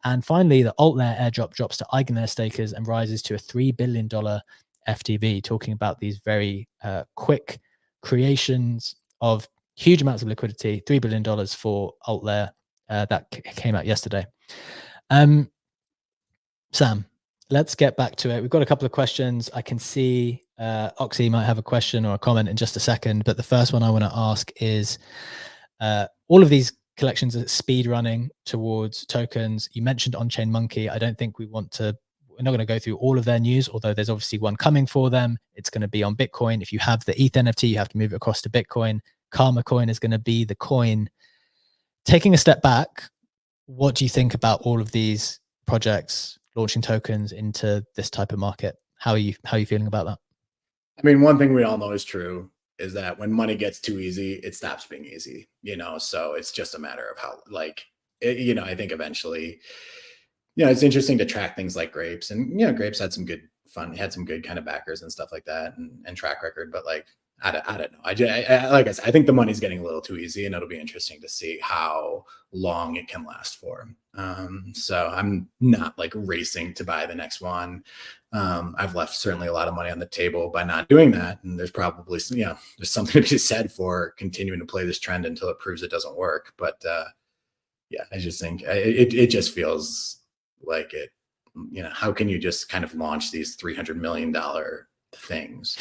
And finally, the Altlayer airdrop drops to Eigenlayer stakers and rises to a $3 billion FTV, talking about these very quick creations of huge amounts of liquidity, $3 billion for Altlayer. That came out yesterday. Sam, let's get back to it. We've got a couple of questions. I can see Oxy might have a question or a comment in just a second, but the first one I want to ask is all of these collections are speed running towards tokens. You mentioned On-Chain Monkey. I don't think we're not going to go through all of their news, although there's obviously one coming for them. It's going to be on Bitcoin. If you have the ETH NFT, you have to move it across to Bitcoin. Karma Coin is going to be the coin. Taking a step back, what do you think about all of these projects launching tokens into this type of market? How are you feeling about that? I mean, one thing we all know is true is that when money gets too easy, it stops being easy, so it's just a matter of how, I think eventually, it's interesting to track things like Grapes, and Grapes had some good fun, had some good kind of backers and stuff like that, and track record, but I don't know. Like I said, I think the money's getting a little too easy, and it'll be interesting to see how long it can last for. So I'm not racing to buy the next one. I've left certainly a lot of money on the table by not doing that. And there's probably, there's something to be said for continuing to play this trend until it proves it doesn't work. But I just think it just feels like it, how can you just kind of launch these $300 million things,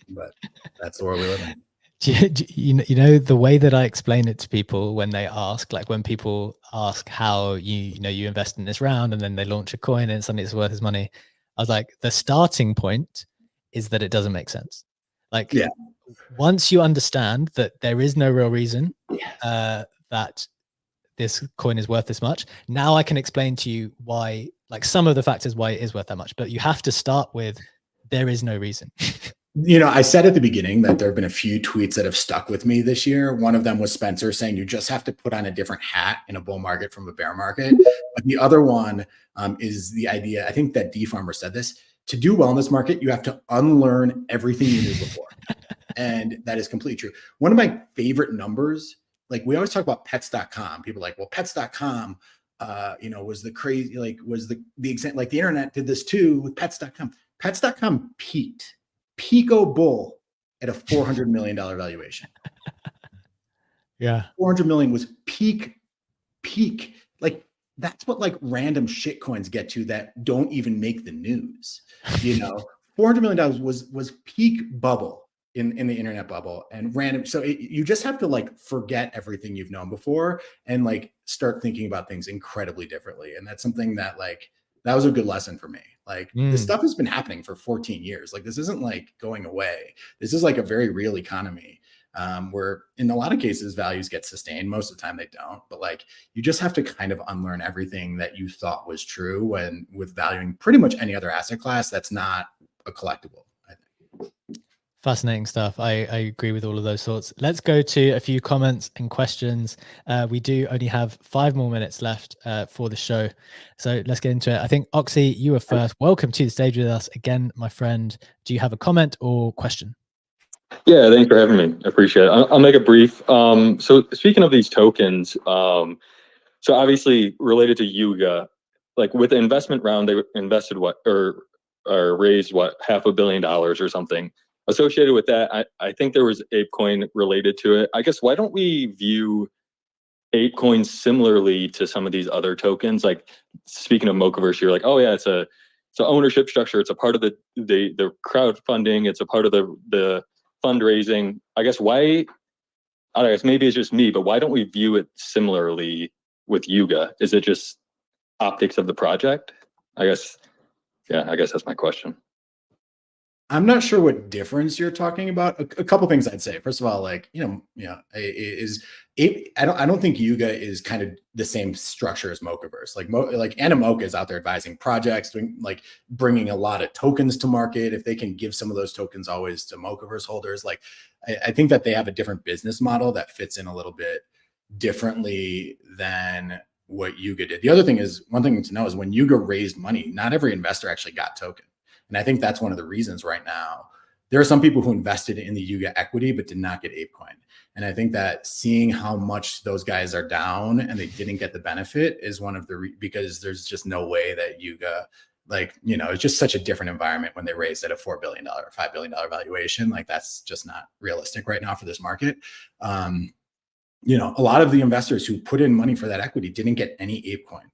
but that's the world we live in. The way that I explain it to people when they ask, when people ask how you invest in this round and then they launch a coin and suddenly it's worth its money, I was like, the starting point is that it doesn't make sense. Once you understand that there is no real reason that this coin is worth this much, now I can explain to you why, some of the factors why it is worth that much, but you have to start with there is no reason. I said at the beginning that there have been a few tweets that have stuck with me this year. One of them was Spencer saying you just have to put on a different hat in a bull market from a bear market. But the other one is the idea, I think that D Farmer said this, to do well in this market, you have to unlearn everything you knew before. And that is completely true. One of my favorite numbers, we always talk about pets.com. People are like, well, pets.com, was the crazy, was the example, the internet did this too with pets.com. Pets.com peaked Pico Bull at a $400 million valuation. Yeah. 400 million was peak. That's what random shit coins get to that don't even make the news. $400 million was peak bubble in the internet bubble and random. So you just have to forget everything you've known before and start thinking about things incredibly differently. And that's something that that was a good lesson for me. This stuff has been happening for 14 years. This isn't going away. This is a very real economy where in a lot of cases values get sustained. Most of the time they don't, but you just have to kind of unlearn everything that you thought was true with valuing pretty much any other asset class that's not a collectible, I think. Fascinating stuff. I agree with all of those thoughts. Let's go to a few comments and questions. We do only have 5 more minutes left for the show. So let's get into it. I think, Oxy, you were first. Welcome to the stage with us again, my friend. Do you have a comment or question? Yeah, thanks for having me. I appreciate it. I'll make it brief. So speaking of these tokens, so obviously related to Yuga, like with the investment round, they invested or raised $500 million or something. Associated with that, I think there was ApeCoin related to it. I guess why don't we view ApeCoin similarly to some of these other tokens? Like speaking of MOCAVERSE, you're like, oh yeah, it's an ownership structure. It's a part of the crowdfunding. It's a part of the fundraising. I guess maybe it's just me, but why don't we view it similarly with Yuga? Is it just optics of the project? I guess that's my question. I'm not sure what difference you're talking about. A couple things I'd say. First of all, like, I don't think Yuga is kind of the same structure as MOCAVERSE. Like MOCA is out there advising projects, bringing a lot of tokens to market. If they can give some of those tokens always to MOCAVERSE holders, like I think that they have a different business model that fits in a little bit differently than what Yuga did. The other thing is, one thing to know is when Yuga raised money, not every investor actually got token. And I think that's one of the reasons right now. There are some people who invested in the Yuga equity but did not get ApeCoin. And I think that seeing how much those guys are down and they didn't get the benefit is one of because there's just no way that Yuga, it's just such a different environment when they raised at a $4 billion or $5 billion valuation. Like that's just not realistic right now for this market. A lot of the investors who put in money for that equity didn't get any ApeCoin.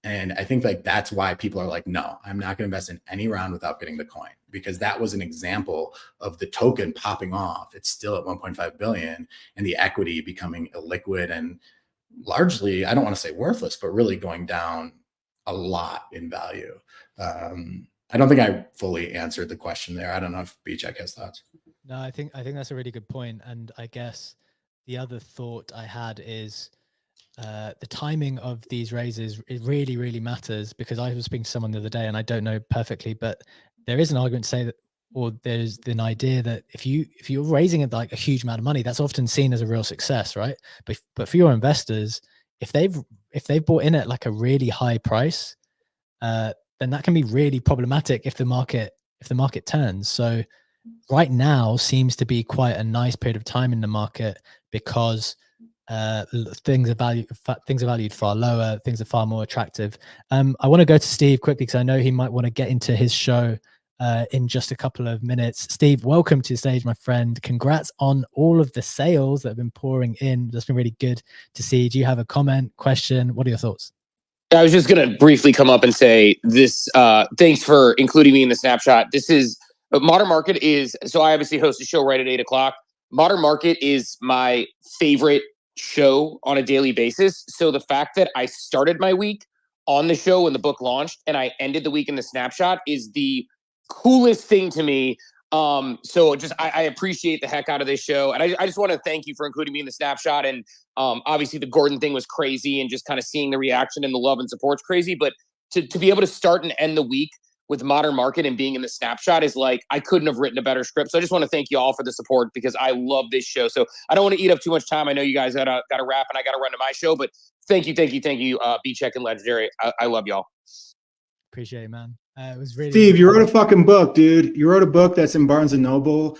And I think that's why people are like, no, I'm not going to invest in any round without getting the coin, because that was an example of the token popping off. It's still at 1.5 billion and the equity becoming illiquid and largely, I don't want to say worthless, but really going down a lot in value. I don't think I fully answered the question there. I don't know if B-Check has thoughts. No, I think that's a really good point. And I guess the other thought I had is, the timing of these raises, it really, really matters, because I was speaking to someone the other day and I don't know perfectly, but there is an argument to say that, or there's an idea that if you're raising it like a huge amount of money, that's often seen as a real success, right? But for your investors, if they've bought in at like a really high price, then that can be really problematic if the market turns. So right now seems to be quite a nice period of time in the market, because things are valued far lower, things are far more attractive. I want to go to Steve quickly because I know he might want to get into his show in just a couple of minutes. Steve, welcome to the stage, my friend. Congrats on all of the sales that have been pouring in. That's been really good to see. Do you have a comment, question? What are your thoughts? I was just going to briefly come up and say this. Thanks for including me in the snapshot. This is Modern Market is, so I obviously host a show right at 8 o'clock. Modern Market is my favorite show on a daily basis. So the fact that I started my week on the show when the book launched and I ended the week in the snapshot is the coolest thing to me. So just I appreciate the heck out of this show. And I just want to thank you for including me in the snapshot. And obviously the Gordon thing was crazy, and just kind of seeing the reaction and the love and support's crazy. But to be able to start and end the week with Modern Market and being in the snapshot is like, I couldn't have written a better script. So I just want to thank you all for the support, because I love this show. So I don't want to eat up too much time. I know you guys got to wrap and I got to run to my show, but thank you, B-Check and Legendary. I love y'all. Appreciate it, man. It was really Steve, you wrote a fucking book, dude. You wrote a book that's in Barnes and Noble.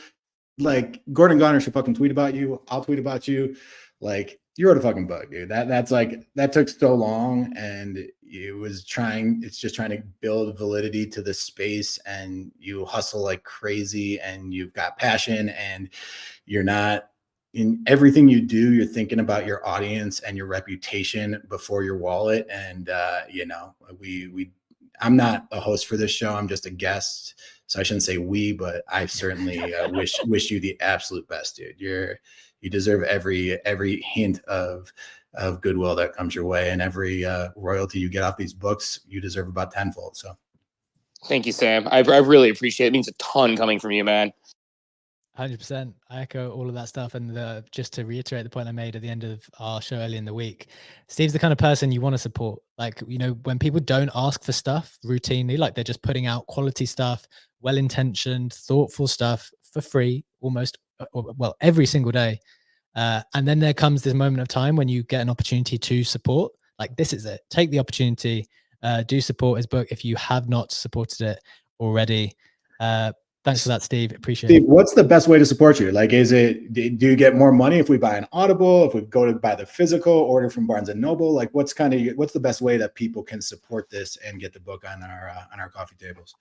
Like, Gordon Garner should fucking tweet about you. I'll tweet about you. Like, you wrote a fucking book, dude. That took so long, and it's just trying to build validity to the space, and you hustle like crazy, and you've got passion, and you're not in everything you do, you're thinking about your audience and your reputation before your wallet. And I'm not a host for this show. I'm just a guest. So I shouldn't say we, but I certainly wish you the absolute best, dude. You deserve every hint of goodwill that comes your way, and every royalty you get off these books, you deserve about tenfold. So thank you, Sam. I really appreciate it. It means a ton coming from you, man. 100%. I echo all of that stuff. And just to reiterate the point I made at the end of our show early in the week, Steve's the kind of person you want to support. Like, when people don't ask for stuff routinely, like they're just putting out quality stuff, well-intentioned, thoughtful stuff for free almost, well, every single day. And then there comes this moment of time when you get an opportunity to support. Like, this is it. Take the opportunity. Do support his book if you have not supported it already. Thanks for that, Steve. Appreciate Steve, it. what's the best way to support you? Like, do you get more money if we buy an Audible, if we go to buy the physical, order from Barnes and Noble? Like, what's the best way that people can support this and get the book on our coffee tables?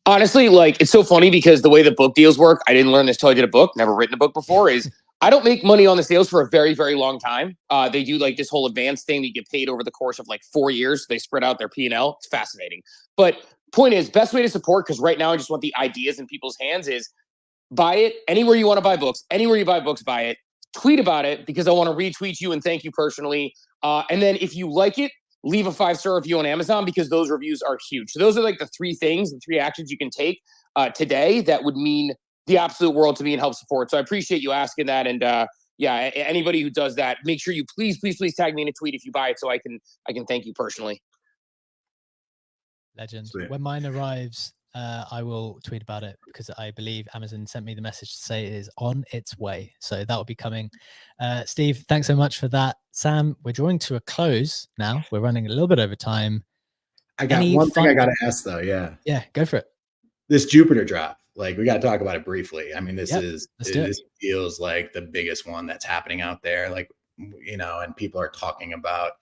Honestly, like, it's so funny because the way the book deals work, I didn't learn this till I did a book, never written a book before, is I don't make money on the sales for a very, very long time. They do like this whole advance thing that you get paid over the course of like 4 years. They spread out their P&L. It's fascinating. But point is, best way to support, because right now I just want the ideas in people's hands, is buy it anywhere you want to buy books. Anywhere you buy books, buy it. Tweet about it because I want to retweet you and thank you personally. And then if you like it, leave a 5-star review on Amazon because those reviews are huge. So those are like the 3 things, the 3 actions you can take today that would mean the absolute world to me and help support. So I appreciate you asking that. And yeah, anybody who does that, make sure you please tag me in a tweet if you buy it so I can thank you personally. Legend. Sweet. When mine arrives, I will tweet about it because I believe Amazon sent me the message to say it is on its way. So that will be coming. Steve, thanks so much for that. Sam, we're drawing to a close now. We're running a little bit over time. I got one thing I got to ask though. Yeah. Yeah, go for it. This Jupiter drop, like, we got to talk about it briefly. I mean, this feels like the biggest one that's happening out there. Like, and people are talking about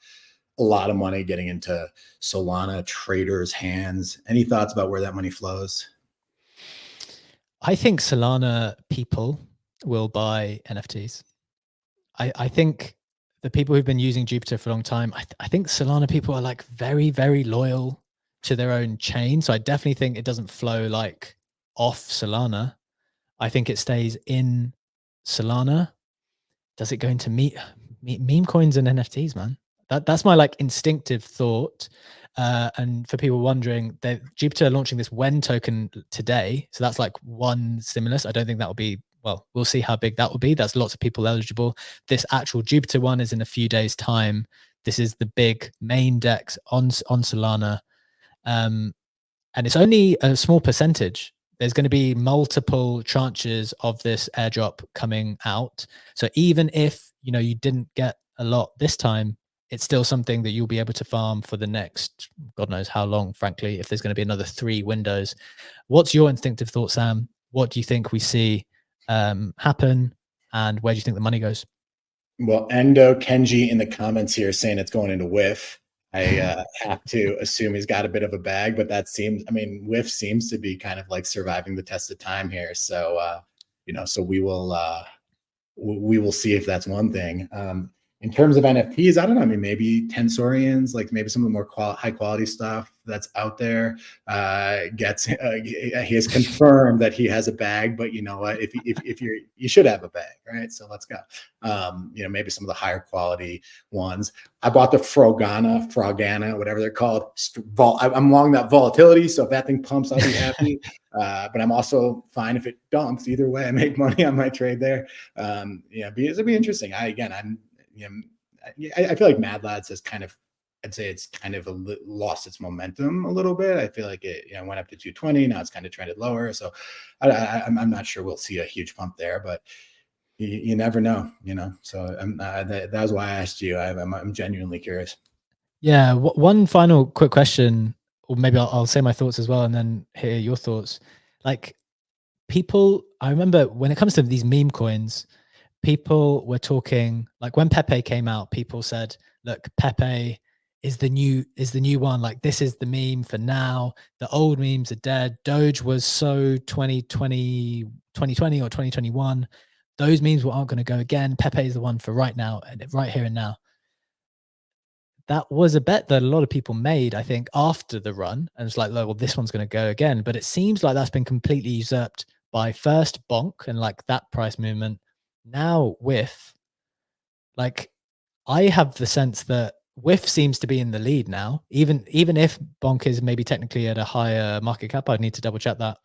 a lot of money getting into Solana traders' hands. Any thoughts about where that money flows? I think Solana people will buy NFTs. I think the people who've been using Jupiter for a long time, I think Solana people are like very, very loyal to their own chain. So I definitely think it doesn't flow like off Solana. I think it stays in Solana. Does it go into meme coins and NFTs, man? That's my like instinctive thought. And for people wondering, Jupiter are launching this WEN token today. So that's like one stimulus. I don't think that will be, well, we'll see how big that will be. That's lots of people eligible. This actual Jupiter one is in a few days' time. This is the big main DEX on Solana. And it's only a small percentage. There's going to be multiple tranches of this airdrop coming out. So even if, you didn't get a lot this time, it's still something that you'll be able to farm for the next, God knows how long, frankly, if there's going to be another 3 windows. What's your instinctive thought, Sam? What do you think we see happen? And where do you think the money goes? Well, Endo Kenji in the comments here saying it's going into WIF. I have to assume he's got a bit of a bag, but WIF seems to be kind of like surviving the test of time here. So, so we will see if that's one thing. In terms of NFTs, I don't know. I mean, maybe Tensorians, like maybe some of the more high quality stuff that's out there he has confirmed that he has a bag. But you know what? If you should have a bag, right? So let's go. Maybe some of the higher quality ones. I bought the Frogana, whatever they're called. I'm long that volatility, so if that thing pumps, I'll be happy. But I'm also fine if it dumps. Either way, I make money on my trade there. It'll be interesting. I feel like Mad Lads has I'd say it's kind of lost its momentum a little bit. I feel like it went up to 220. Now it's kind of trended lower. So I'm not sure we'll see a huge pump there, but you never know, So that was why I asked you. I'm genuinely curious. Yeah. One final quick question, or maybe I'll say my thoughts as well and then hear your thoughts. Like, I remember when it comes to these meme coins, people were talking, like when Pepe came out, people said, look, Pepe is the new one. Like, this is the meme for now. The old memes are dead. Doge was so 2020 or 2021. Those memes aren't going to go again. Pepe is the one for right now, and right here and now. That was a bet that a lot of people made, I think, after the run. And it's like, well, this one's going to go again. But it seems like that's been completely usurped by first Bonk and like that price movement. Now WIF, like, I have the sense that WIF seems to be in the lead now, even if Bonk is maybe technically at a higher market cap. I'd need to double check that.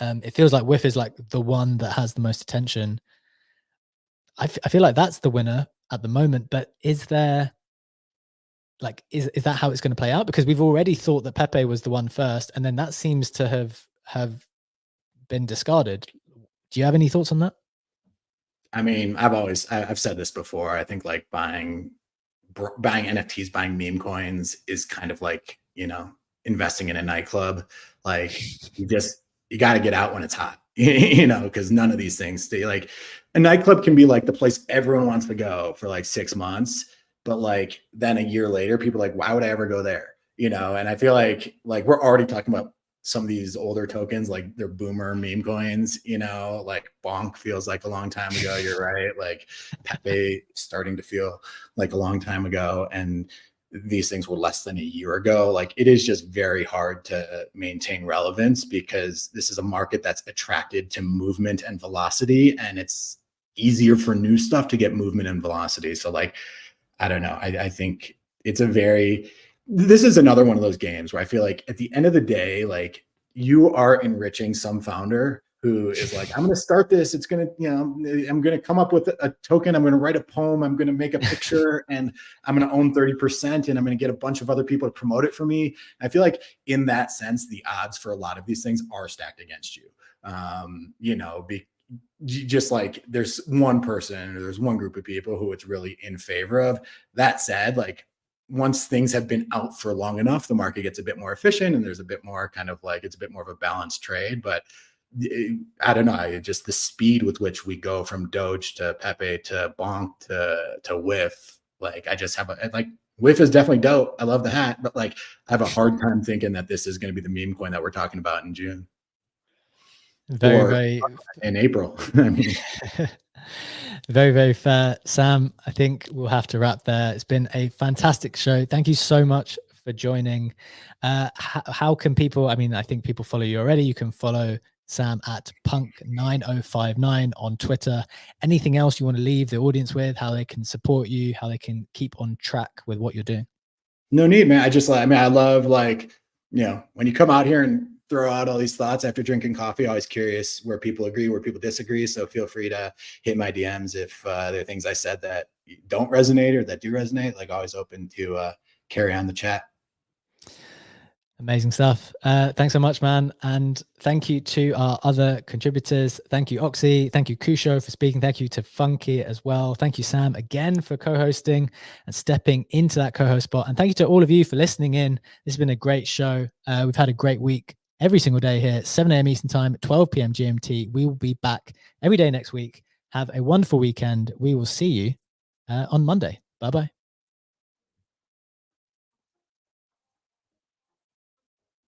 It feels like WIF is like the one that has the most attention. I feel like that's the winner at the moment, but is there, like, is that how it's going to play out? Because we've already thought that Pepe was the one first, and then that seems to have been discarded. Do you have any thoughts on that? I mean, I've said this before. I think like buying NFTs, buying meme coins is kind of like, investing in a nightclub. Like you got to get out when it's hot, because none of these things stay. Like a nightclub can be like the place everyone wants to go for like 6 months, but like then a year later, people are like, why would I ever go there? And I feel like we're already talking about some of these older tokens, like they're boomer meme coins, like Bonk feels like a long time ago. You're right. Like Pepe starting to feel like a long time ago. And these things were less than a year ago. Like it is just very hard to maintain relevance because this is a market that's attracted to movement and velocity, and it's easier for new stuff to get movement and velocity. So like, I don't know. I think this is another one of those games where I feel like at the end of the day, like you are enriching some founder who is like, I'm going to start this. It's going to, I'm going to come up with a token. I'm going to write a poem. I'm going to make a picture and I'm going to own 30% and I'm going to get a bunch of other people to promote it for me. I feel like in that sense, the odds for a lot of these things are stacked against you. Just like there's one person or there's one group of people who it's really in favor of. That said, like once things have been out for long enough, the market gets a bit more efficient and there's a bit more kind of like, it's a bit more of a balanced trade. But I don't know, just the speed with which we go from Doge to Pepe to Bonk to Whiff. Like I just have Whiff is definitely dope. I love the hat, but like I have a hard time thinking that this is going to be the meme coin that we're talking about in June. Very in April. I mean, very, very fair. Sam, I think we'll have to wrap there. It's been a fantastic show. Thank you so much for joining. How can people, I think people follow you already. You can follow Sam at punk9059 on Twitter. Anything else you want to leave the audience with, how they can support you, how they can keep on track with what you're doing? No need, man. I love when you come out here and throw out all these thoughts after drinking coffee, always curious where people agree, where people disagree. So feel free to hit my DMs if there are things I said that don't resonate or that do resonate. Like always open to carry on the chat. Amazing stuff. Thanks so much, man. And thank you to our other contributors. Thank you, Oxy. Thank you, Kusho, for speaking. Thank you to Funky as well. Thank you, Sam, again for co-hosting and stepping into that co-host spot. And thank you to all of you for listening in. This has been a great show. We've had a great week every single day here, 7 a.m. Eastern time, 12 p.m. GMT. We will be back every day next week. Have a wonderful weekend. We will see you on Monday. Bye-bye.